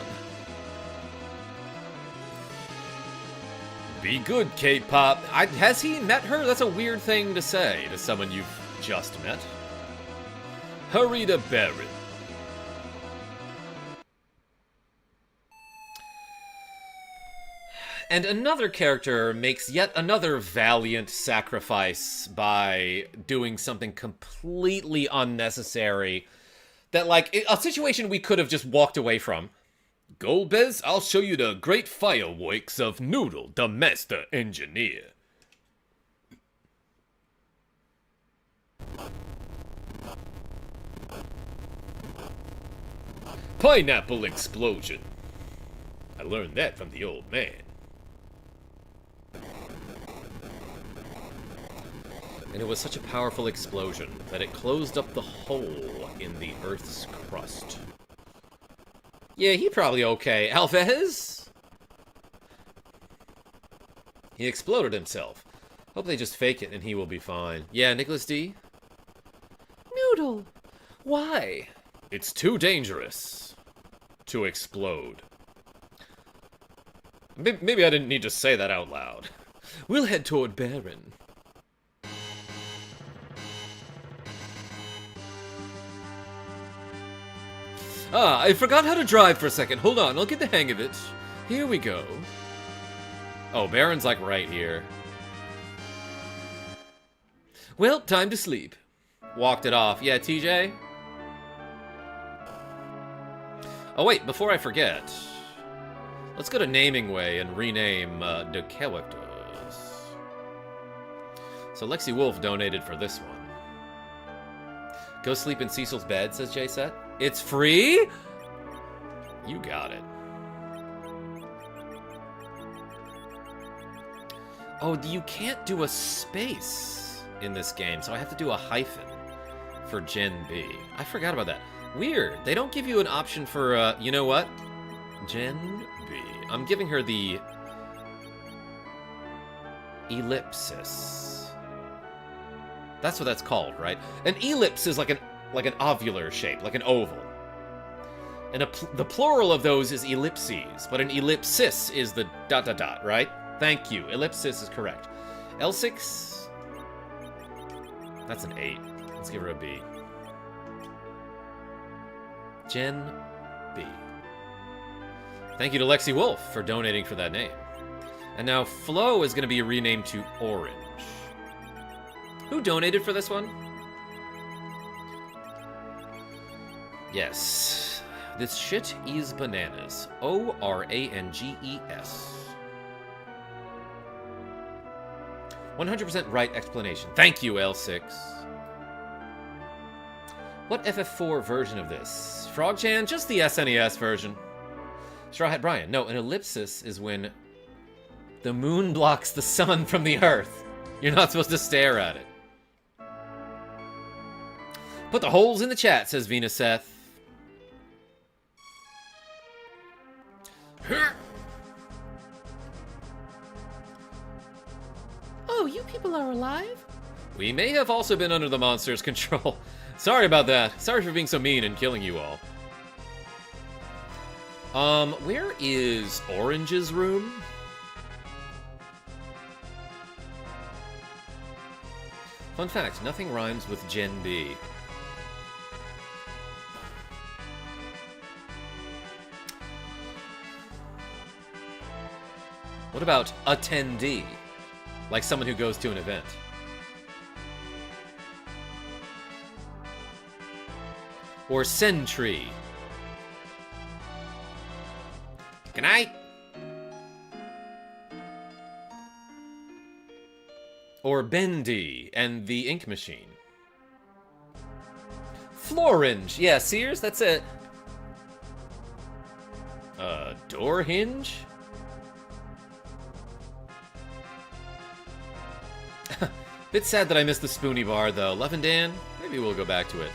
Be good, K-pop. Has he met her? That's a weird thing to say to someone you've just met. Hurry to Barron. And another character makes yet another valiant sacrifice by doing something completely unnecessary that, like, a situation we could have just walked away from. Golbez, I'll show you the great fireworks of Noodle, the master engineer. Pineapple explosion. I learned that from the old man. And it was such a powerful explosion that it closed up the hole in the Earth's crust. Yeah, he probably okay. Alves? He exploded himself. Hope they just fake it and he will be fine. Yeah, Nicholas D? Noodle! Why? It's too dangerous to explode. Maybe I didn't need to say that out loud. We'll head toward Baron. Ah, I forgot how to drive for a second. Hold on, I'll get the hang of it. Here we go. Oh, Baron's like right here. Well, time to sleep. Walked it off. Yeah, TJ? Oh wait, before I forget. Let's go to Naming Way and rename the characters. So Lexi Wolf donated for this one. Go sleep in Cecil's bed, says J-Set. It's free? You got it. Oh, you can't do a space in this game, so I have to do a hyphen for Gen B. I forgot about that. Weird. They don't give you an option for, you know what? Gen B. I'm giving her the ellipsis. That's what that's called, right? An ellipse is like an ovular shape, like an oval. And the plural of those is ellipses, but an ellipsis is the ... right? Thank you. Ellipsis is correct. L6... That's an 8. Let's give her a B. Gen B. Thank you to Lexi Wolf for donating for that name. And now Flo is going to be renamed to Orange. Who donated for this one? Yes. This shit is bananas. O-R-A-N-G-E-S. 100% right explanation. Thank you, L6. What FF4 version of this? Frogchan? Just the SNES version. Straw Hat Brian. No, an ellipsis is when the moon blocks the sun from the earth. You're not supposed to stare at it. Put the holes in the chat, says Venus Seth. Oh, you people are alive? We may have also been under the monster's control. Sorry about that. Sorry for being so mean and killing you all. Where is Orange's room? Fun fact, nothing rhymes with Gen B. What about attendee? Like someone who goes to an event. Or sentry. Good night. Or Bendy and the ink machine. Florange. Yeah, Sears, that's it. Door hinge? Bit sad that I missed the Spoonie bar, though. Love and Dan? Maybe we'll go back to it.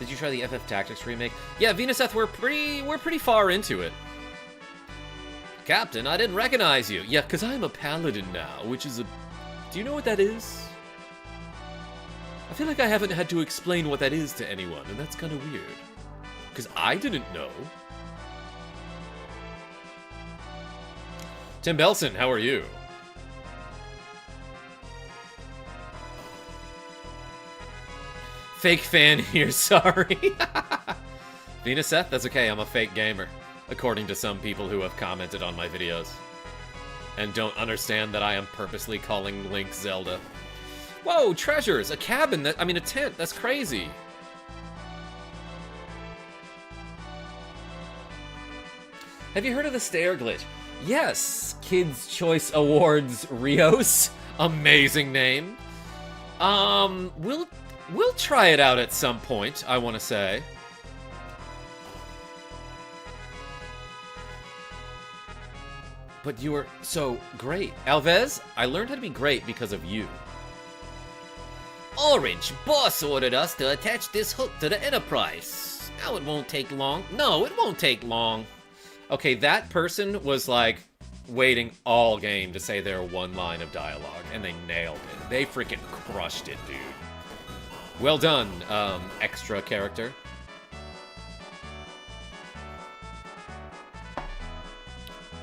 Did you try the FF Tactics remake? Yeah, Venuseth, we're pretty far into it. Captain, I didn't recognize you. Yeah, because I'm a paladin now, which is a... Do you know what that is? I feel like I haven't had to explain what that is to anyone, and that's kind of weird. Because I didn't know. Tim Belson, how are you? Fake fan here, sorry. Venuseth, that's okay, I'm a fake gamer. According to some people who have commented on my videos. And don't understand that I am purposely calling Link Zelda. Whoa, treasures! A cabin, a tent, that's crazy. Have you heard of the stair glitch? Yes, Kids' Choice Awards Rios. Amazing name. We'll try it out at some point, I want to say. But you were so great. Alvez, I learned how to be great because of you. Orange, boss ordered us to attach this hook to the Enterprise. Now it won't take long. No, it won't take long. Okay, that person was like waiting all game to say their one line of dialogue, and they nailed it. They freaking crushed it, dude. Well done, extra character.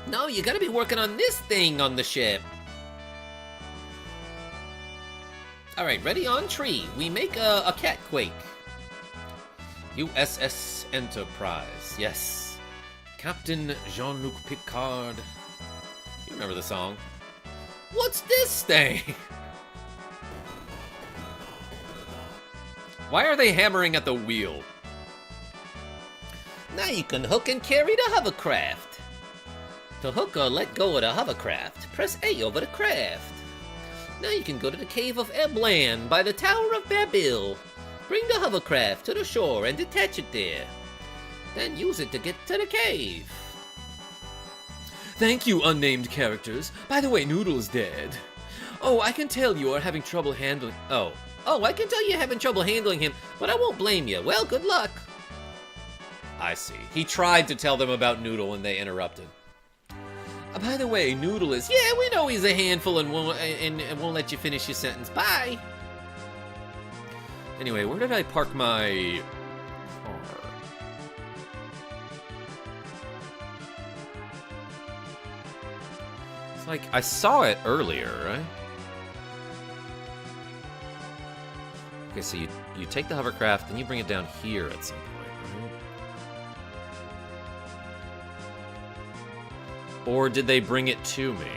No, you gotta be working on this thing on the ship. Alright, ready on tree. We make a cat quake. USS Enterprise, yes. Captain Jean-Luc Picard. You remember the song? What's this thing? Why are they hammering at the wheel? Now you can hook and carry the hovercraft. To hook or let go of the hovercraft, press A over the craft. Now you can go to the Cave of Eblan by the Tower of Babil. Bring the hovercraft to the shore and detach it there. Then use it to get to the cave. Thank you, unnamed characters. By the way, Noodle's dead. Oh, I can tell you are having trouble handling... Oh, I can tell you're having trouble handling him, but I won't blame you. Well, good luck. I see. He tried to tell them about Noodle and they interrupted. By the way, Noodle is... Yeah, we know he's a handful and won't let you finish your sentence. Bye. Anyway, where did I park my car? It's like, I saw it earlier, right? Okay, so you take the hovercraft, then you bring it down here at some point, right? Or did they bring it to me?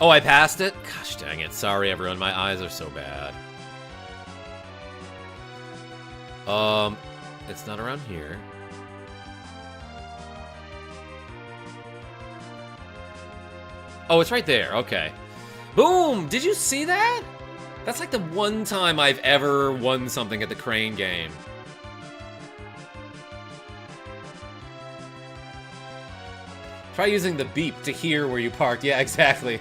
Oh, I passed it? Gosh dang it. Sorry, everyone. My eyes are so bad. It's not around here. Oh, it's right there. Okay. Boom! Did you see that? That's like the one time I've ever won something at the crane game. Try using the beep to hear where you parked. Yeah, exactly.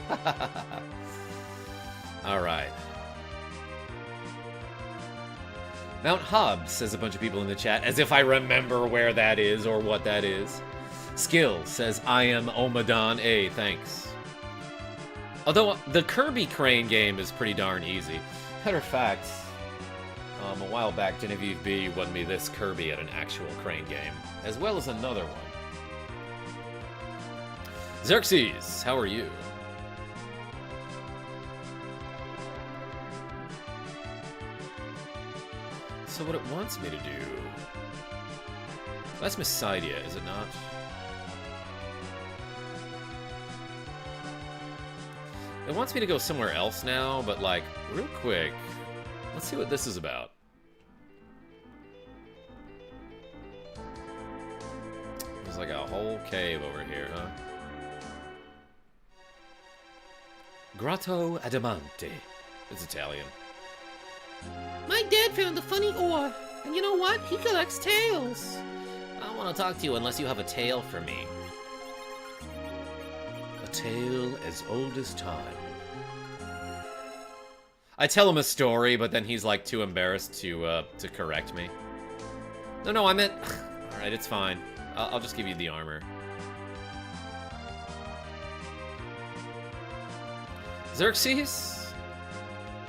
Alright. Mount Hobbs, says a bunch of people in the chat, as if I remember where that is or what that is. Skill says, I am Omadon A, thanks. Although, the Kirby crane game is pretty darn easy. Matter of fact, a while back, Genevieve B won me this Kirby at an actual crane game, as well as another one. Xerxes, how are you? So what it wants me to do... That's Messidia, is it not? It wants me to go somewhere else now, but like, real quick, let's see what this is about. There's like a whole cave over here, huh? Grotto Adamante. It's Italian. My dad found a funny ore, and you know what? He collects tails. I don't want to talk to you unless you have a tale for me. A tale as old as time. I tell him a story, but then he's like too embarrassed to correct me. No, I meant... Alright, it's fine. I'll just give you the armor. Xerxes?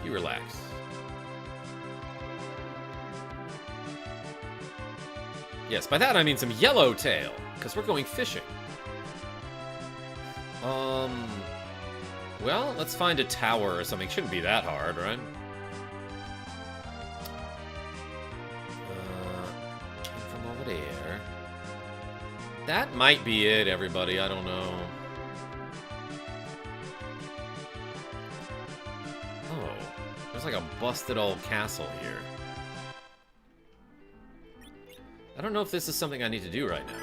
You relax. Yes, by that I mean some yellowtail, because we're going fishing. Well, let's find a tower or something. Shouldn't be that hard, right? Came from over there. That might be it, everybody. I don't know. a busted old castle here. I don't know if this is something I need to do right now.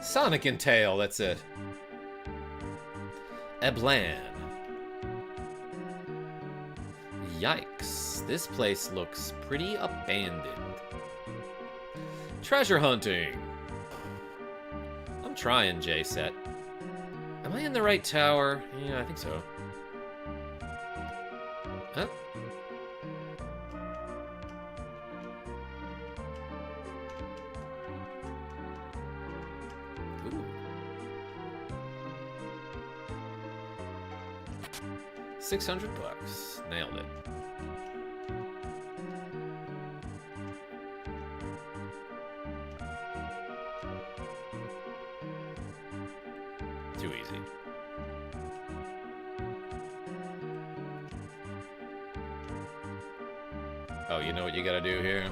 Sonic and Tail, that's it. Eblan. Yikes, this place looks pretty abandoned. Treasure hunting. I'm trying, J-Set. Am I in the right tower? Yeah, I think so. Huh? Ooh. 600 bucks. Nailed it. Too easy. Oh, you know what you gotta do here?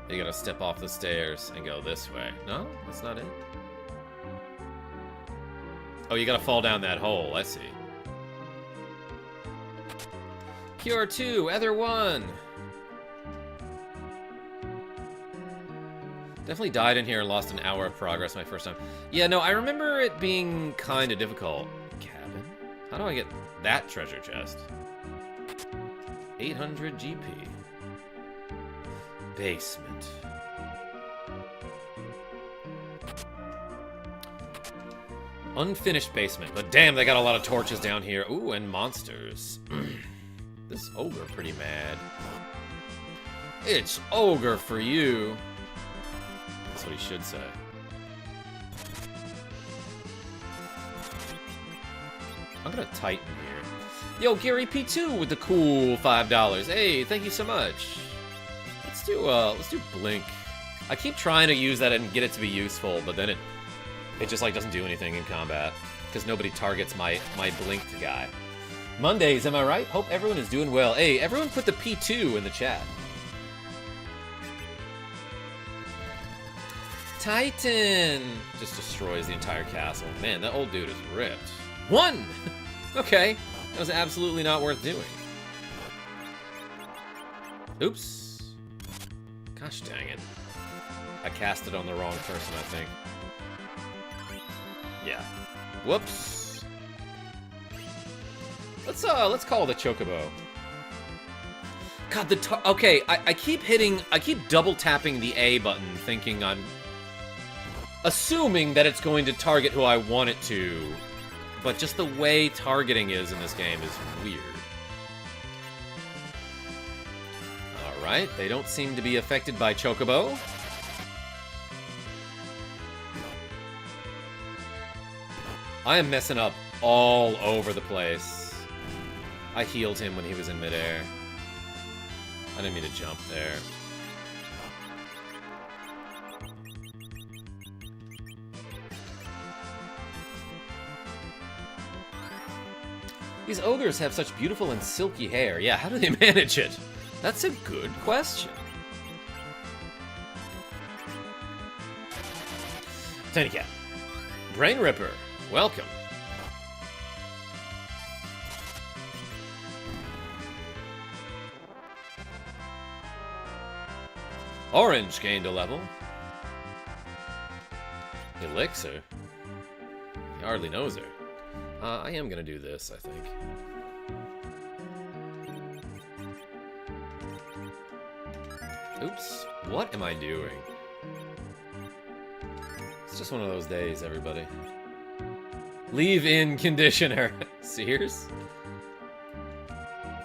You gotta step off the stairs and go this way. No? That's not it? Oh, you gotta fall down that hole. I see. Cure 2, Ether 1. Definitely died in here and lost an hour of progress my first time. Yeah, no, I remember it being kind of difficult. Cabin? How do I get that treasure chest? 800 GP. Basement. Unfinished basement, but damn, they got a lot of torches down here. Ooh, and monsters. This ogre pretty mad. It's ogre for you. That's what he should say. I'm gonna tighten here. Yo, Gary P2 with the cool $5. Hey, thank you so much. Let's do Blink. I keep trying to use that and get it to be useful, but then it just like doesn't do anything in combat because nobody targets my blinked guy. Mondays, am I right? Hope everyone is doing well. Hey, everyone put the P2 in the chat. Titan! Just destroys the entire castle. Man, that old dude is ripped. 1! Okay, that was absolutely not worth doing. Oops. Gosh dang it. I cast it on the wrong person, I think. Yeah. Whoops. Let's call the Chocobo. God, okay, I keep double tapping the A button, thinking assuming that it's going to target who I want it to, but just the way targeting is in this game is weird. Alright, they don't seem to be affected by Chocobo. I am messing up all over the place. I healed him when he was in midair. I didn't mean to jump there. These ogres have such beautiful and silky hair. Yeah, how do they manage it? That's a good question. Tiny Cat. Brain Ripper, welcome. Orange gained a level. Elixir. He hardly knows her. I am gonna do this, I think. Oops. What am I doing? It's just one of those days, everybody. Leave in conditioner. Sears?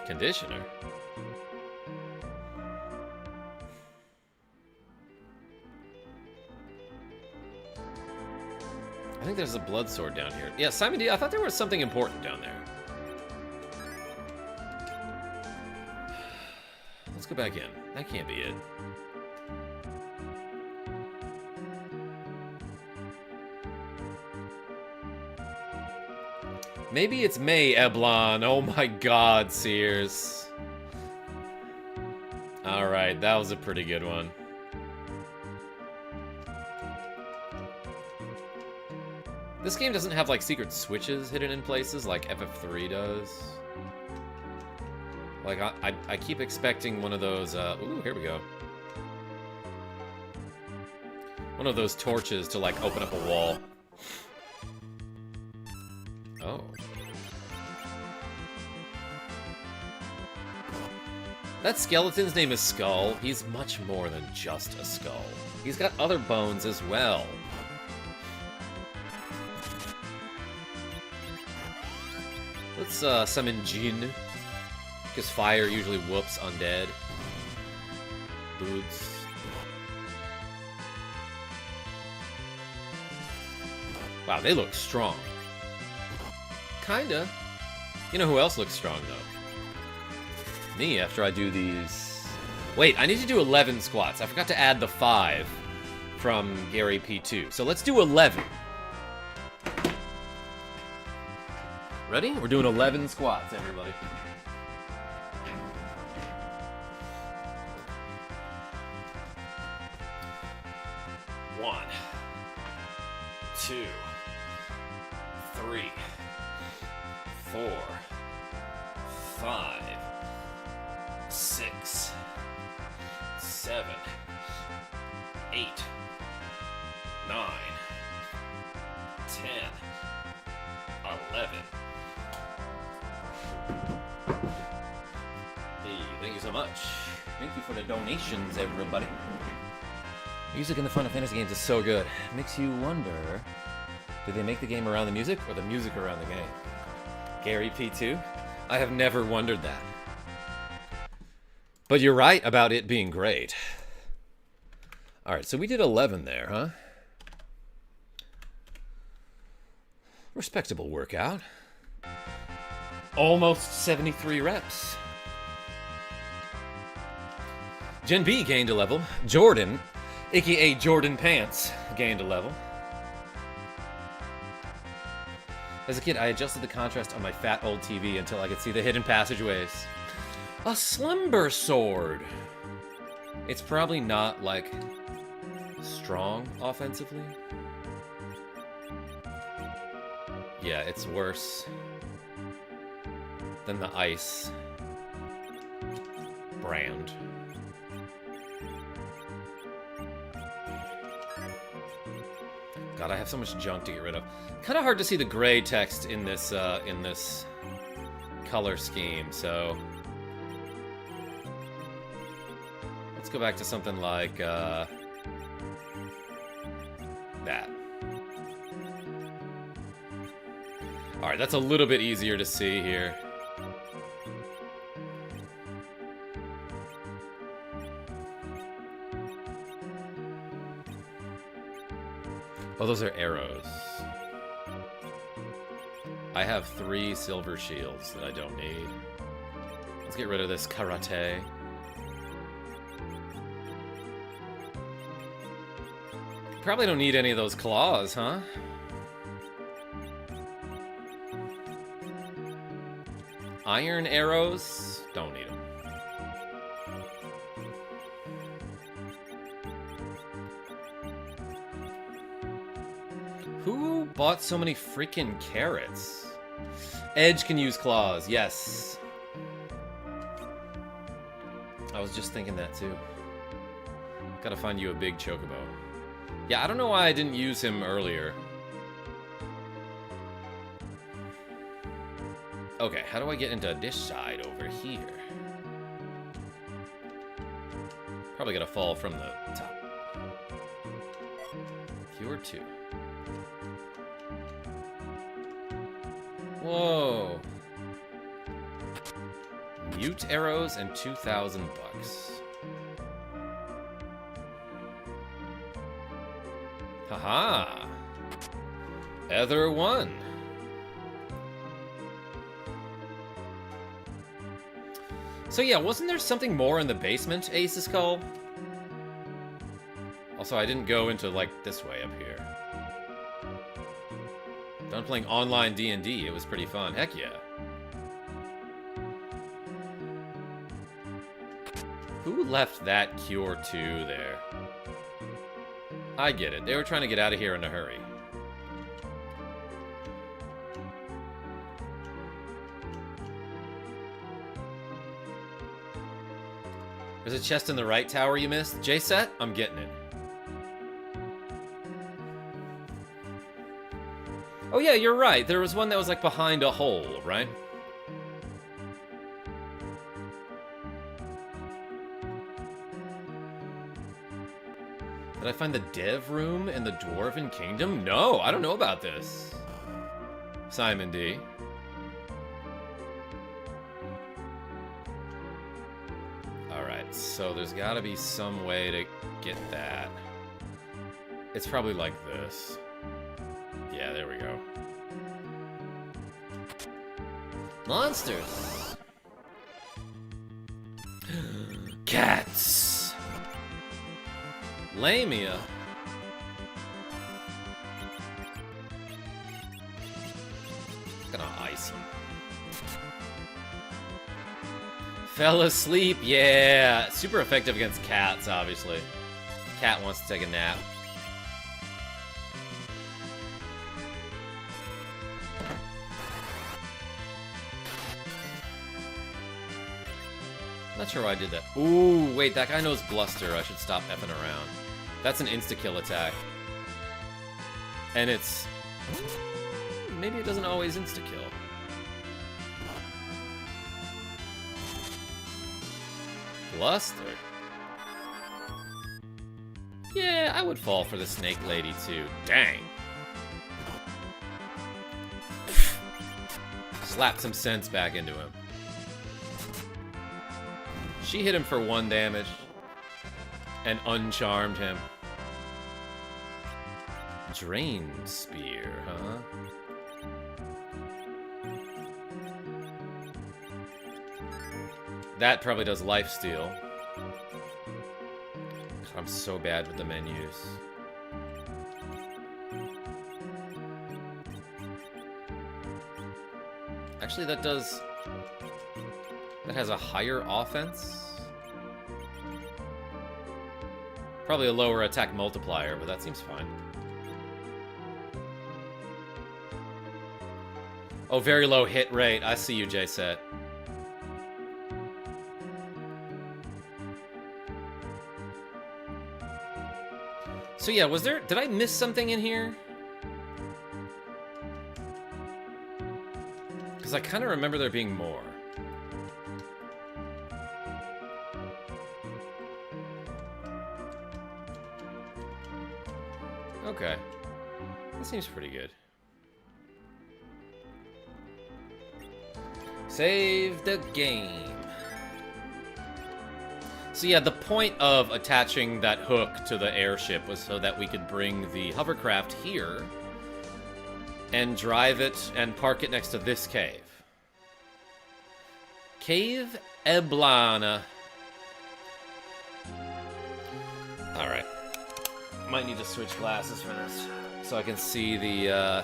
Conditioner? I think there's a blood sword down here. Yeah, Simon D, I thought there was something important down there. Let's go back in. That can't be it. Maybe it's May Eblon. Oh my god, Sears. Alright, that was a pretty good one. This game doesn't have, like, secret switches hidden in places like FF3 does. Like, I keep expecting one of those, ooh, here we go. One of those torches to, like, open up a wall. Oh. That skeleton's name is Skull. He's much more than just a skull. He's got other bones as well. Let's summon Jin. Because fire usually whoops undead. Dudes. Wow, they look strong. Kinda. You know who else looks strong, though? Me, after I do these... Wait, I need to do 11 squats. I forgot to add the 5 from Gary P2. So let's do 11. Ready? We're doing 11 squats, everybody. One, 2, 3, 4, 5, 6, 7, 8, 9, 10, 11. Hey, thank you so much. Thank you for the donations, everybody. Music in the Final Fantasy games is so good. It makes you wonder, do they make the game around the music or the music around the game? Gary P2? I have never wondered that. But you're right about it being great. Alright, so we did 11 there, huh? Respectable workout. Almost 73 reps. Gen B gained a level. Jordan, aka Jordan Pants, gained a level. As a kid, I adjusted the contrast on my fat old TV until I could see the hidden passageways. A slumber sword! It's probably not, like, strong offensively. Yeah, it's worse than the ice brand. God, I have so much junk to get rid of. Kind of hard to see the gray text in this color scheme, so let's go back to something like that. All right, that's a little bit easier to see here. Oh, those are arrows. I have 3 silver shields that I don't need. Let's get rid of this karate. Probably don't need any of those claws, huh? Iron arrows? Don't need them. Who bought so many freaking carrots? Edge can use claws, yes. I was just thinking that too. Gotta find you a big chocobo. Yeah, I don't know why I didn't use him earlier. Okay, how do I get into this side over here? Probably gotta fall from the top. Cure 2. Whoa. Mute arrows and 2,000 bucks. Haha. Ether 1. So yeah, wasn't there something more in the basement, Ace's Call? Also, I didn't go into, like, this way up here. Done playing online D&D, it was pretty fun. Heck yeah. Who left that Cure 2 there? I get it. They were trying to get out of here in a hurry. There's a chest in the right tower you missed. J-Set? I'm getting it. Oh yeah, you're right. There was one that was like behind a hole, right? Did I find the dev room in the Dwarven Kingdom? No, I don't know about this. Simon D. Alright, so there's gotta be some way to get that. It's probably like this. Yeah, there we go. Monsters! Cats! Lamia. Gonna ice him. Fell asleep, yeah. Super effective against cats, obviously. Cat wants to take a nap. Not sure why I did that. Ooh, wait, that guy knows Bluster. I should stop effing around. That's an insta-kill attack. And it's... maybe it doesn't always insta-kill. Bluster? Yeah, I would fall for the snake lady too. Dang. Slap some sense back into him. She hit him for 1 damage and uncharmed him. Drain Spear, huh? That probably does lifesteal. God, I'm so bad with the menus. Actually, that does... that has a higher offense? Probably a lower attack multiplier, but that seems fine. Oh, very low hit rate. I see you, J-Set. So yeah, was there... did I miss something in here? Because I kind of remember there being more. Okay. That seems pretty good. Save the game. So yeah, the point of attaching that hook to the airship was so that we could bring the hovercraft here and drive it and park it next to this cave. Cave Eblana. Alright. Might need to switch glasses for this so I can see the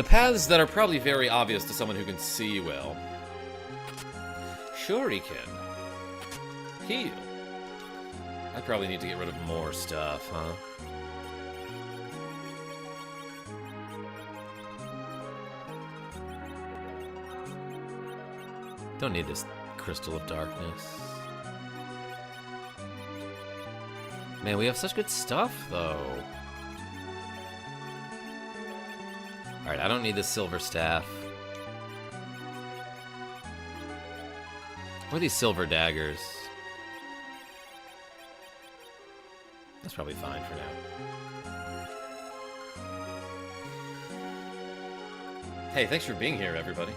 paths that are probably very obvious to someone who can see well. Shuriken. Heal. I probably need to get rid of more stuff, huh? Don't need this Crystal of Darkness. Man, we have such good stuff, though. Alright, I don't need this Silver Staff. What are these Silver Daggers? That's probably fine for now. Hey, thanks for being here, everybody.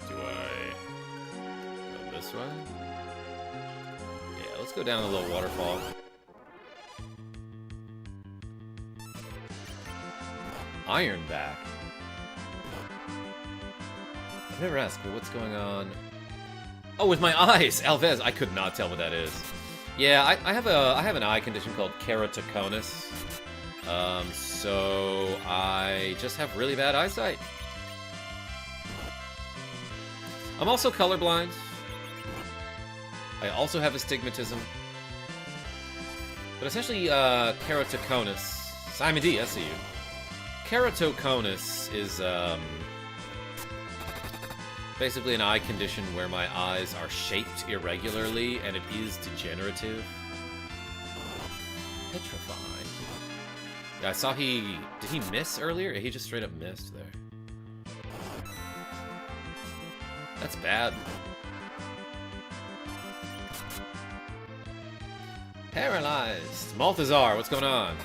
Do I go this way? Yeah, let's go down a little waterfall. Ironback. I've never asked, but what's going on? Oh, with my eyes! Alvez, I could not tell what that is. Yeah, I have an eye condition called keratoconus. So I just have really bad eyesight. I'm also colorblind. I also have astigmatism. But essentially, keratoconus... Simon D, I see you. Keratoconus is, Basically an eye condition where my eyes are shaped irregularly and it is degenerative. Petrified. Yeah, I saw did he miss earlier? He just straight up missed there. That's bad. Paralyzed. Malthazar, what's going on?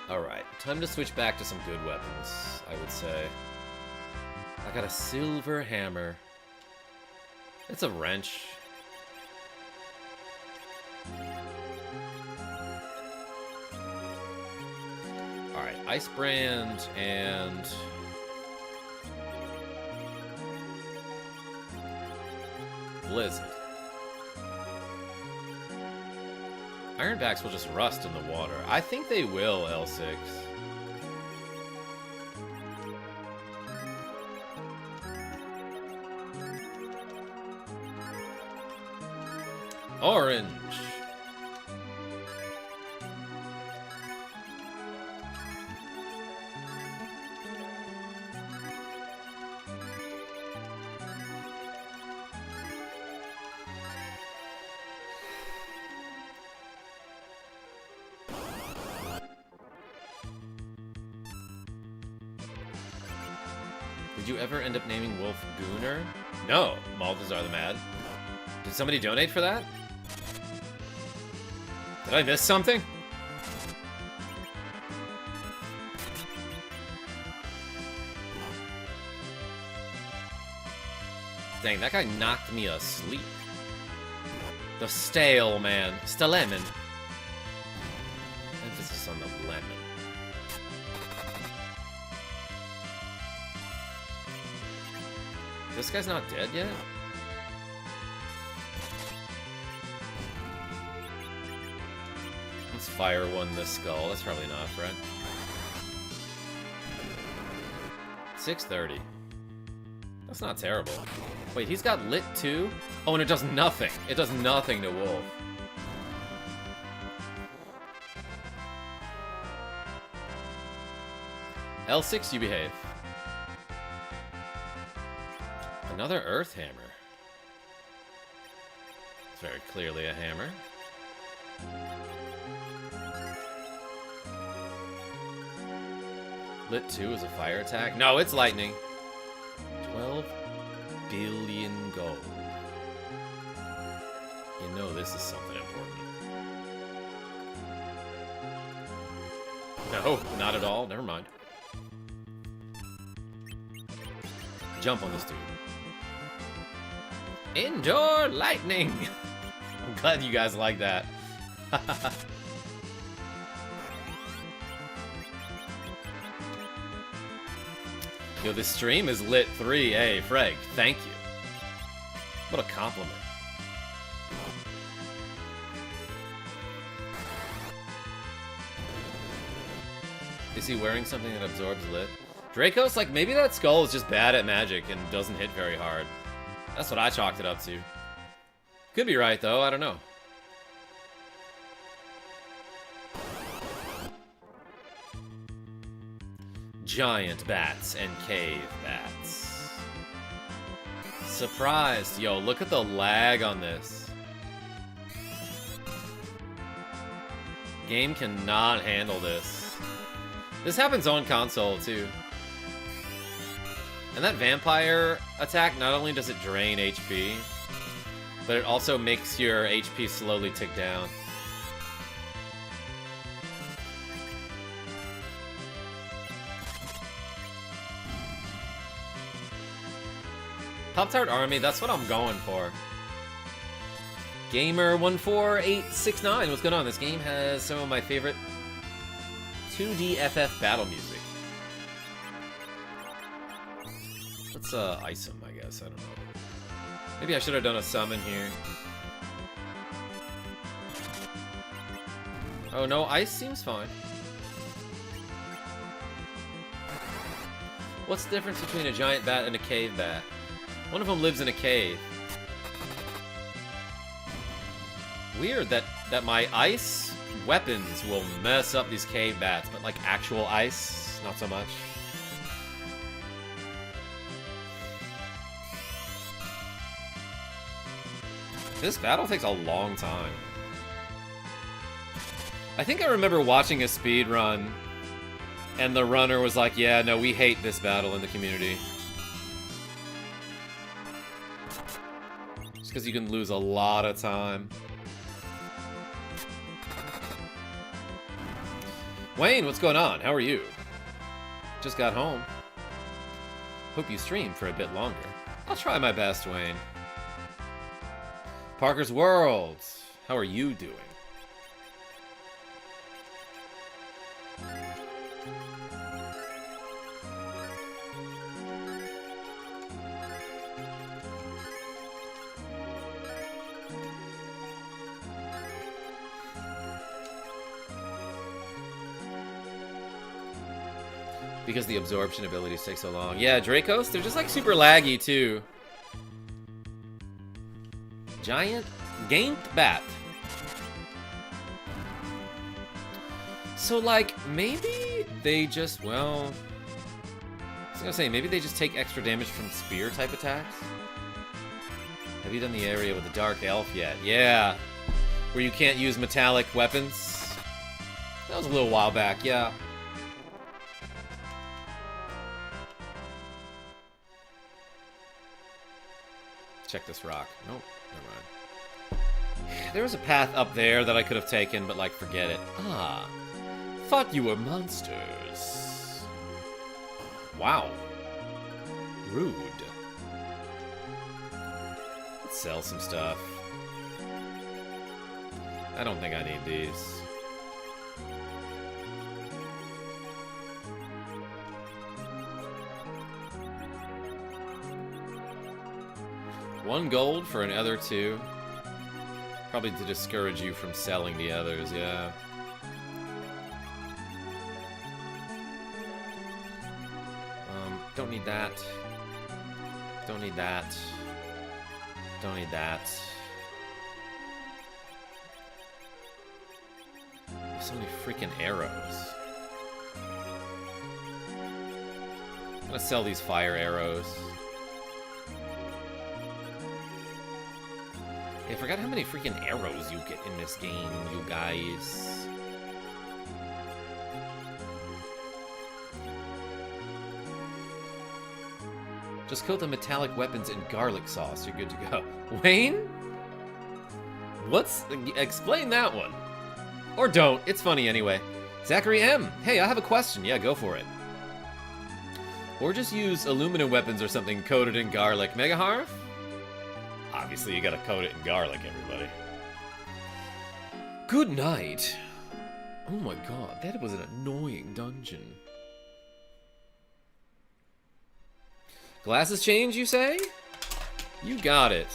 Alright, time to switch back to some good weapons, I would say. I got a silver hammer. It's a wrench. Alright, Ice Brand and... Blizzard. Ironbacks will just rust in the water. I think they will, L6. Orange. Did you ever end up naming Wolf Gooner? No, Malthazar the Mad. Did somebody donate for that? Did I miss something? Dang, that guy knocked me asleep. The stale man. Stalemon. Emphasis on the lemon. This guy's not dead yet? Let's fire one the skull. That's probably enough, right? 630. That's not terrible. Wait, he's got lit too? Oh, and it does nothing. It does nothing to Wolf. L6, you behave. Another Earth Hammer. It's very clearly a hammer. Lit 2 is a fire attack? No, it's lightning. 12 billion gold. You know this is something important. No, not at all. Never mind. Jump on this dude. Indoor lightning! I'm glad you guys like that. Yo, this stream is lit 3. Hey, Freg, thank you. What a compliment. Is he wearing something that absorbs lit? Dracos, like, maybe that skull is just bad at magic and doesn't hit very hard. That's what I chalked it up to. Could be right, though. I don't know. Giant bats and cave bats. Surprised. Yo, look at the lag on this. Game cannot handle this. This happens on console, too. And that vampire attack, not only does it drain HP, but it also makes your HP slowly tick down. Pop-Tart Army, that's what I'm going for. Gamer14869, what's going on? This game has some of my favorite 2D FF battle music. Let's ice him, I guess. I don't know. Maybe I should have done a summon here. Oh no, ice seems fine. What's the difference between a giant bat and a cave bat? One of them lives in a cave. Weird that my ice weapons will mess up these cave bats, but like actual ice, not so much. This battle takes a long time. I think I remember watching a speed run, and the runner was like, yeah, no, we hate this battle in the community. Just because you can lose a lot of time. Wayne, what's going on? How are you? Just got home. Hope you stream for a bit longer. I'll try my best, Wayne. Parker's World. How are you doing? Because the absorption abilities take so long. Yeah, Dracos, they're just like super laggy too. Giant Ganked Bat. So like, maybe they just, well, I was gonna say, maybe they just take extra damage from spear type attacks? Have you done the area with the Dark Elf yet? Yeah. Where you can't use metallic weapons? That was a little while back, yeah. Check this rock. Nope, never mind. There was a path up there that I could have taken, but like, forget it. Ah, thought you were monsters. Wow. Rude. Let's sell some stuff. I don't think I need these. One gold for another two. Probably to discourage you from selling the others, yeah. Don't need that. Don't need that. Don't need that. There's so many freaking arrows. I'm gonna sell these fire arrows. I forgot how many freaking arrows you get in this game, you guys. Just coat the metallic weapons in garlic sauce, you're good to go. Wayne? Explain that one. Or don't, it's funny anyway. Zachary M, hey, I have a question. Yeah, go for it. Or just use aluminum weapons or something coated in garlic. Megaharv? Obviously, you gotta coat it in garlic, everybody. Good night. Oh my god, that was an annoying dungeon. Glasses change, you say? You got it.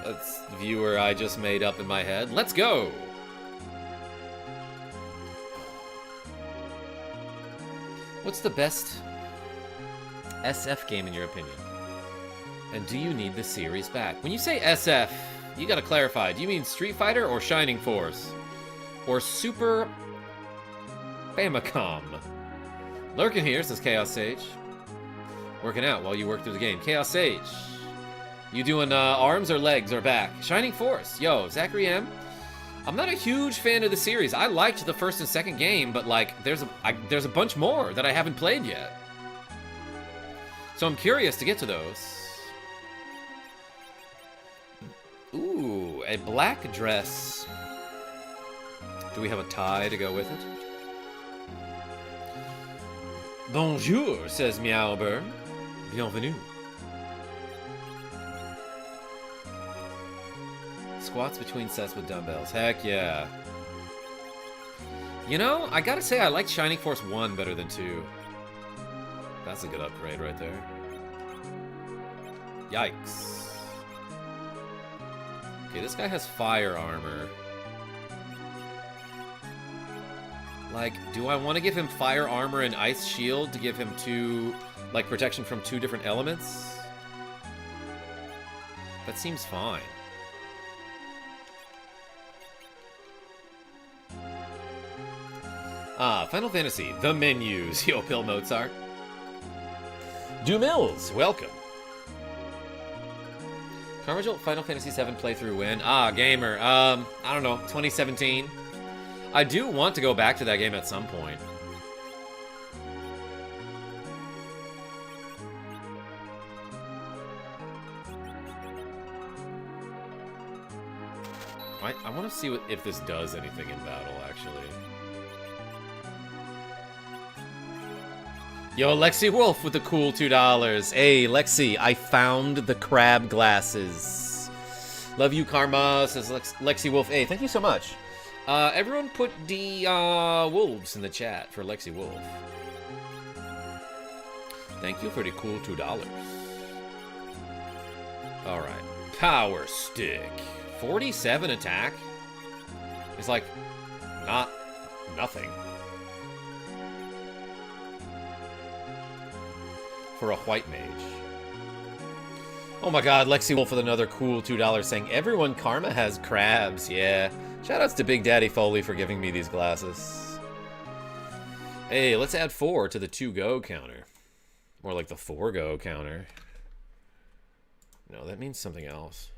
That's the viewer I just made up in my head. Let's go! What's the best SF game in your opinion? And do you need the series back? When you say SF, you gotta clarify. Do you mean Street Fighter or Shining Force? Or Super Famicom? Lurking here, says Chaos Sage. Working out while you work through the game. Chaos Sage. You doing arms or legs or back? Shining Force. Yo, Zachary M. I'm not a huge fan of the series. I liked the first and second game, but like, there's a bunch more that I haven't played yet. So I'm curious to get to those. Ooh, a black dress. Do we have a tie to go with it? Bonjour, says Meowburn. Bienvenue. Squats between sets with dumbbells. Heck yeah. You know, I gotta say I like Shining Force 1 better than 2. That's a good upgrade right there. Yikes. Okay, this guy has fire armor. Like, do I want to give him fire armor and ice shield to give him like, protection from 2 different elements? That seems fine. Ah, Final Fantasy, the menus. Yo, Pill Mozart. Do Mills, welcome. KarmaJolt Final Fantasy VII playthrough win. Ah, gamer. I don't know, 2017. I do want to go back to that game at some point. I want to see if this does anything in battle, actually. Yo, Lexi Wolf with the cool $2. Hey, Lexi, I found the crab glasses. Love you, Karma, says Lexi Wolf. Hey, thank you so much. Everyone put the wolves in the chat for Lexi Wolf. Thank you for the cool $2. Alright. Power Stick. 47 attack? It's like, nothing. For a white mage. Oh my god, Lexi Wolf with another cool $2 saying, everyone Karma has crabs, yeah. Shoutouts to Big Daddy Foley for giving me these glasses. Hey, let's add 4 to the 2-go counter. More like the 4-go counter. No, that means something else.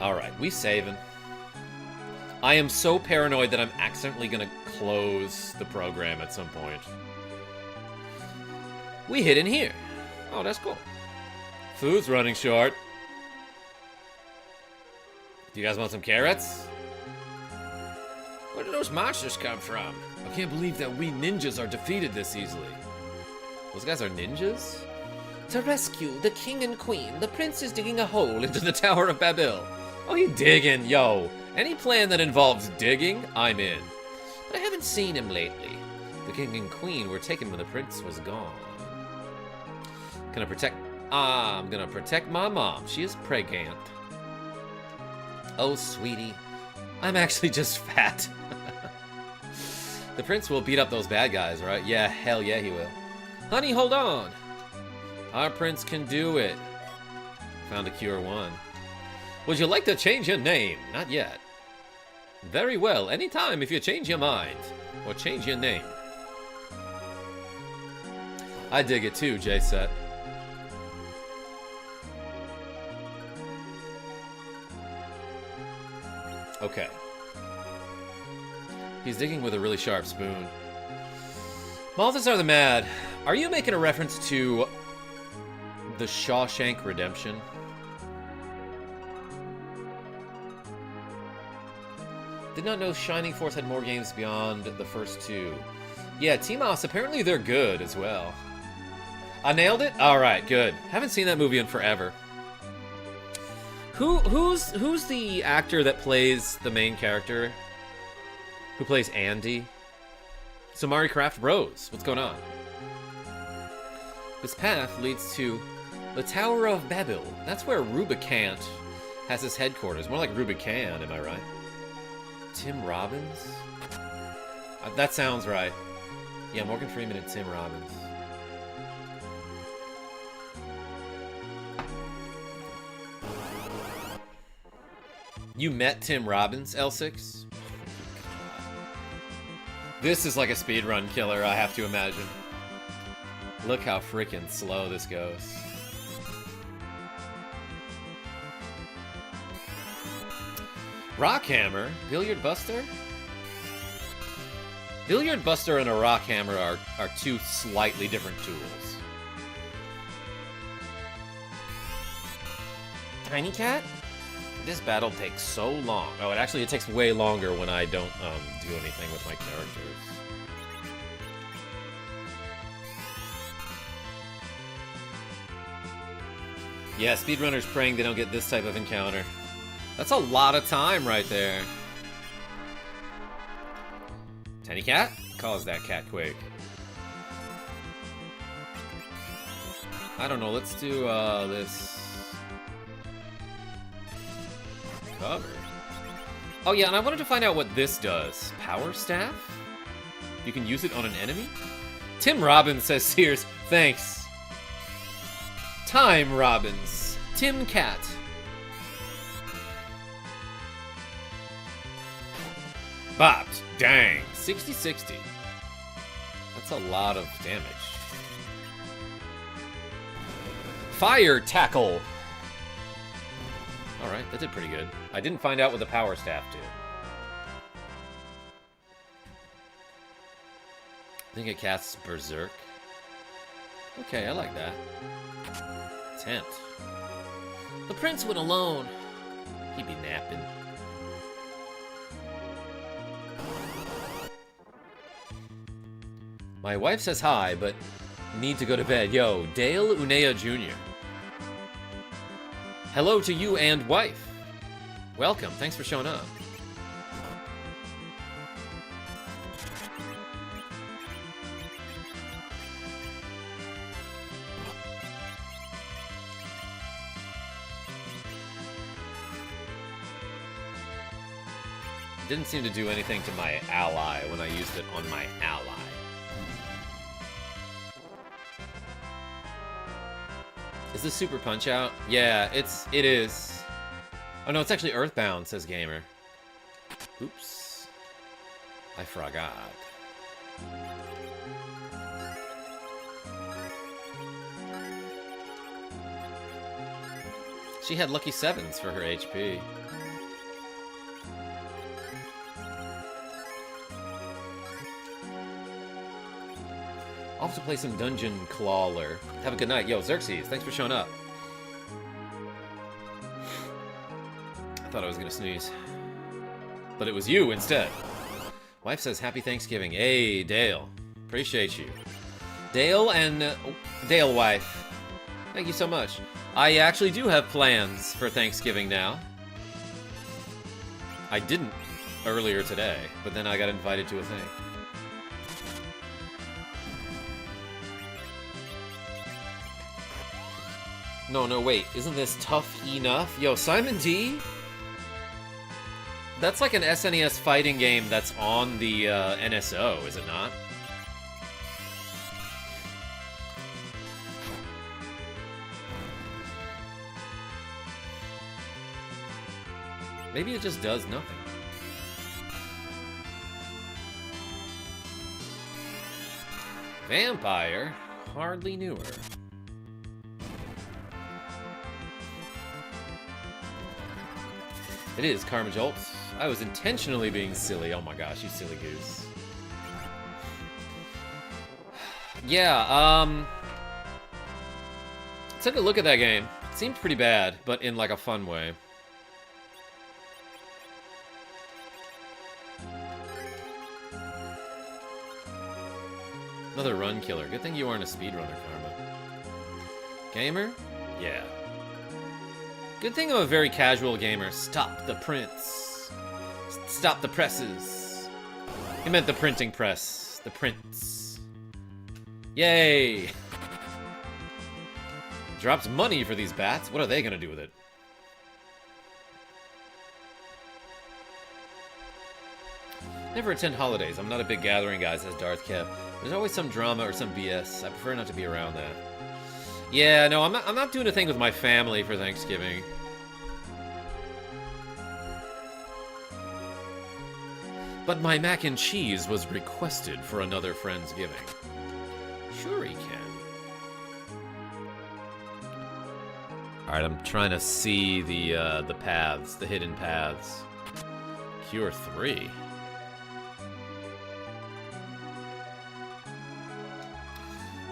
Alright, we saving. I am so paranoid that I'm accidentally gonna close the program at some point. We hit in here. Oh, that's cool. Food's running short. Do you guys want some carrots? Where did those monsters come from? I can't believe that we ninjas are defeated this easily. Those guys are ninjas? To rescue the king and queen, the prince is digging a hole into the Tower of Babel. Oh, he digging, yo. Any plan that involves digging, I'm in. But I haven't seen him lately. The king and queen were taken when the prince was gone. I'm gonna protect my mom. She is pregnant. Oh, sweetie. I'm actually just fat. The prince will beat up those bad guys, right? Yeah, hell yeah, he will. Honey, hold on. Our prince can do it. Found a cure 1. Would you like to change your name? Not yet. Very well, anytime if you change your mind. Or change your name. I dig it too, J-Set. Okay. He's digging with a really sharp spoon. Malthazar the Mad, are you making a reference to The Shawshank Redemption? Did not know Shining Force had more games beyond the first 2. Yeah, T-Mouse, apparently they're good as well. I nailed it? Alright, good. Haven't seen that movie in forever. Who's the actor that plays the main character? Who plays Andy? Samari Craft Rose. What's going on? This path leads to the Tower of Babel. That's where Rubicant has his headquarters. More like Rubicon, am I right? Tim Robbins? That sounds right. Yeah, Morgan Freeman and Tim Robbins. You met Tim Robbins, L6? This is like a speedrun killer, I have to imagine. Look how freaking slow this goes. Rockhammer? Billiard Buster? Billiard Buster and a Rockhammer are two slightly different tools. Tiny Cat? This battle takes so long. Oh, it takes way longer when I don't do anything with my characters. Yeah, speedrunners praying they don't get this type of encounter. That's a lot of time right there. Tiny Cat? Cause that cat quick. I don't know, let's do this. Cover. Oh yeah, and I wanted to find out what this does. Power Staff? You can use it on an enemy? Tim Robbins says, Sears, thanks. Time Robbins. Tim Cat. Bopped. Dang. 60-60. That's a lot of damage. Fire Tackle. Alright, that did pretty good. I didn't find out what the power staff did. I think it casts Berserk. Okay, I like that. Tent. The prince went alone. He'd be napping. My wife says hi, but need to go to bed. Yo, Dale Unea Jr. Hello to you and wife. Welcome. Thanks for showing up. Didn't seem to do anything to my ally when I used it on my ally. Is this Super Punch-Out? Yeah, it is. Oh no, it's actually Earthbound, says Gamer. Oops. I forgot. She had lucky 7s for her HP. I'll have to play some Dungeon Clawler. Have a good night. Yo, Xerxes, thanks for showing up. I thought I was gonna sneeze. But it was you instead. Wife says happy Thanksgiving. Hey, Dale. Appreciate you. Dale and... Dale, wife. Thank you so much. I actually do have plans for Thanksgiving now. I didn't earlier today, but then I got invited to a thing. No, wait. Isn't this tough enough? Yo, Simon D? That's like an SNES fighting game that's on the NSO, is it not? Maybe it just does nothing. Vampire? Hardly knew her. It is KarmaJolt. I was intentionally being silly. Oh my gosh, you silly goose. Yeah, took a look at that game. It seemed pretty bad, but in like a fun way. Another run killer. Good thing you aren't a speedrunner, Karma. Gamer? Yeah. Good thing I'm a very casual gamer. Stop the prints. Stop the presses. He meant the printing press. The prints. Yay! Drops money for these bats. What are they gonna do with it? Never attend holidays. I'm not a big gathering guy, says Darth Kev. There's always some drama or some BS. I prefer not to be around that. Yeah, no, I'm not doing a thing with my family for Thanksgiving. But my mac and cheese was requested for another friend's giving. Sure he can. Alright, I'm trying to see the paths, the hidden paths. Cure 3.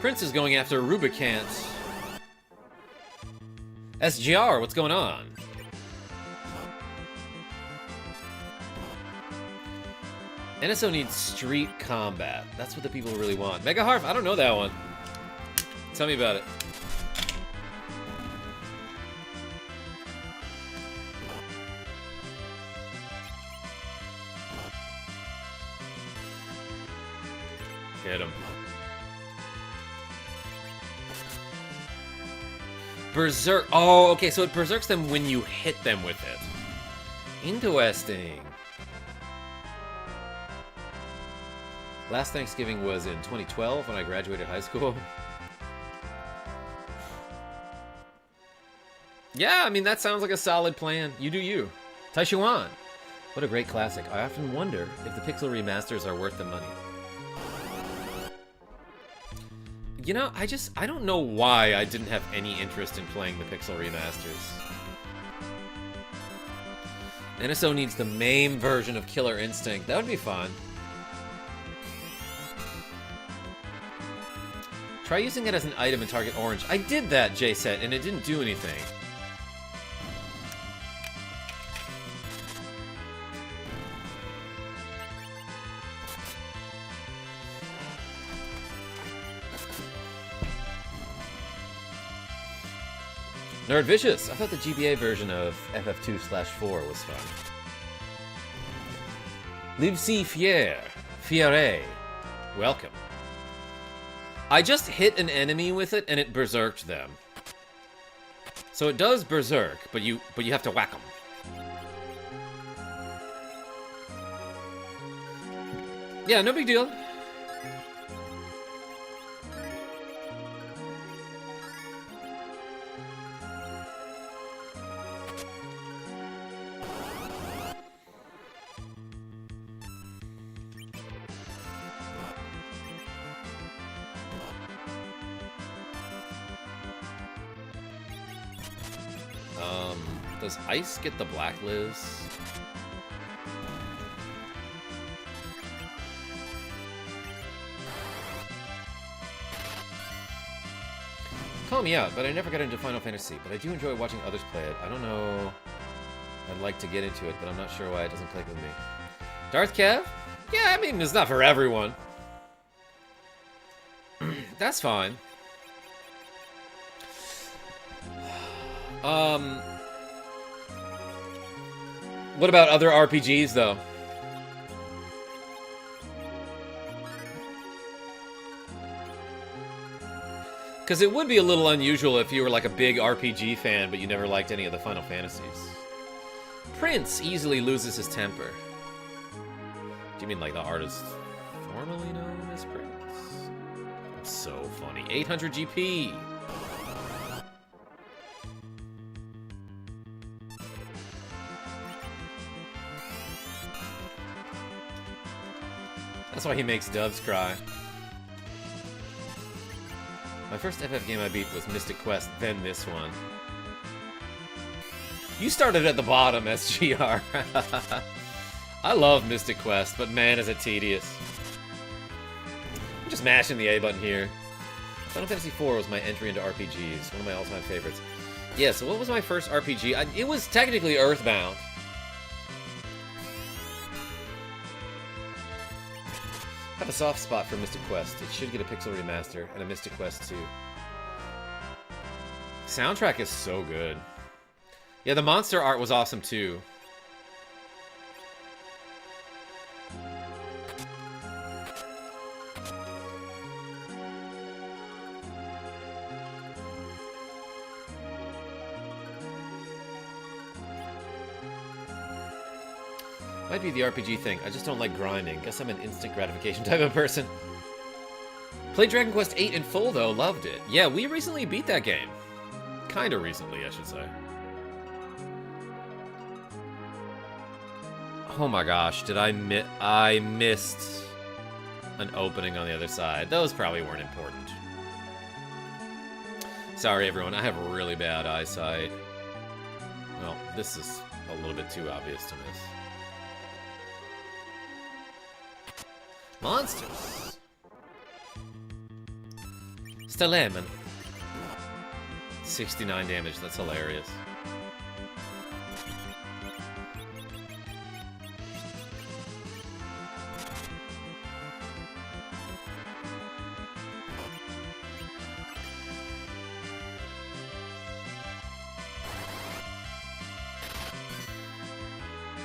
Prince is going after Rubicant. SGR, what's going on? NSO needs street combat. That's what the people really want. Mega Harf, I don't know that one. Tell me about it. Hit him. Berserk. Oh, okay, so it berserks them when you hit them with it. Interesting. Last Thanksgiving was in 2012 when I graduated high school. Yeah, I mean, that sounds like a solid plan. You do you. Taishuan. What a great classic. I often wonder if the pixel remasters are worth the money. You know, I don't know why I didn't have any interest in playing the pixel remasters. NSO needs the MAME version of Killer Instinct. That would be fun. Try using it as an item in Target Orange. I did that, J-Set, and it didn't do anything. Nerd Vicious! I thought the GBA version of FF2/4 was fun. Livesy Fier. Fiere. Welcome. I just hit an enemy with it and it berserked them. So it does berserk, but you have to whack them. Yeah, no big deal. Does Ice get the Black Liz? Call me out, but I never got into Final Fantasy, but I do enjoy watching others play it. I don't know. I'd like to get into it, but I'm not sure why it doesn't click with me. Darth Kev? Yeah, I mean, it's not for everyone. That's fine. What about other RPGs, though? Because it would be a little unusual if you were like a big RPG fan, but you never liked any of the Final Fantasies. Prince easily loses his temper. Do you mean like the artist formerly known as Prince? That's so funny. 800 GP! That's why he makes doves cry. My first FF game I beat was Mystic Quest, then this one. You started at the bottom, SGR. I love Mystic Quest, but man, is it tedious. I'm just mashing the A button here. Final Fantasy IV was my entry into RPGs, one of my all-time favorites. Yeah, so what was my first RPG? It was technically Earthbound. I have a soft spot for Mystic Quest. It should get a pixel remaster and a Mystic Quest 2. Soundtrack is so good. Yeah, the monster art was awesome too. Might be the RPG thing. I just don't like grinding. Guess I'm an instant gratification type of person. Played Dragon Quest VIII in full, though. Loved it. Yeah, we recently beat that game. Kinda recently, I should say. Oh my gosh, did I missed an opening on the other side. Those probably weren't important. Sorry, everyone. I have really bad eyesight. Well, this is a little bit too obvious to miss. Monsters! Stellaman. 69 damage, that's hilarious.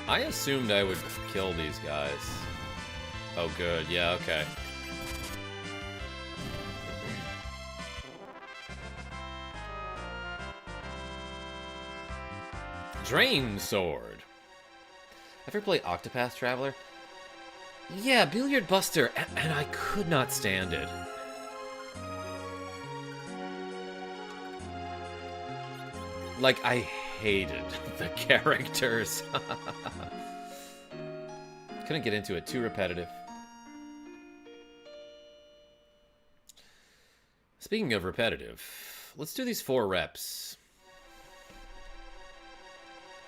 I assumed I would kill these guys. Oh, good. Yeah, okay. Drain Sword. Ever play Octopath Traveler? Yeah, Billiard Buster, and I could not stand it. Like, I hated the characters. Couldn't get into it, too repetitive. Speaking of repetitive, let's do these 4 reps.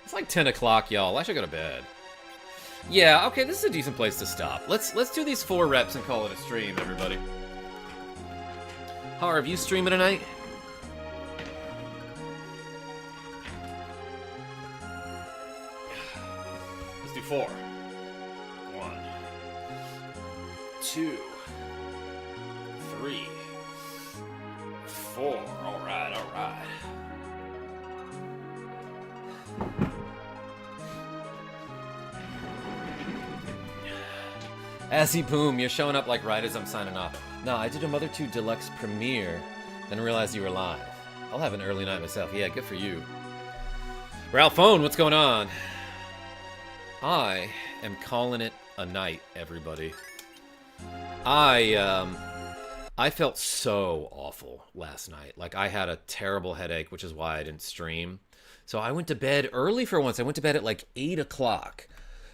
It's like 10 o'clock, y'all. I should go to bed. Yeah, okay, this is a decent place to stop. Let's do these 4 reps and call it a stream, everybody. Harv, you streaming tonight? Let's do 4. 1, 2, 3, 4. All right, all right. Azzy Boom, you're showing up like right as I'm signing off. No, I did a Mother 2 Deluxe premiere, then realized you were live. I'll have an early night myself. Yeah, good for you. Ralphone, what's going on? I am calling it a night, everybody. I felt so awful last night. Like, I had a terrible headache, which is why I didn't stream. So I went to bed early for once. I went to bed at like 8 o'clock.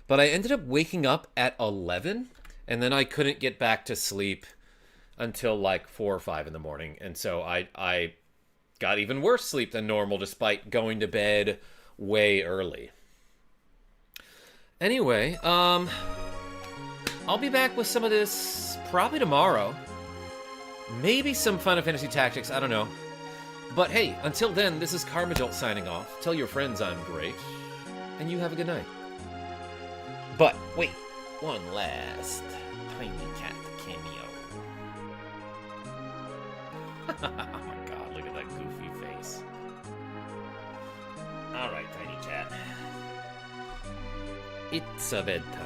But I ended up waking up at 11, and then I couldn't get back to sleep until like 4 or 5 in the morning. And so I got even worse sleep than normal despite going to bed way early. Anyway, I'll be back with some of this probably tomorrow. Maybe some Final Fantasy Tactics, I don't know. But hey, until then, this is KarmaJolt signing off. Tell your friends I'm great, and you have a good night. But wait, one last Tiny Cat cameo. Oh my god, look at that goofy face. Alright, Tiny Cat. It's a bedtime.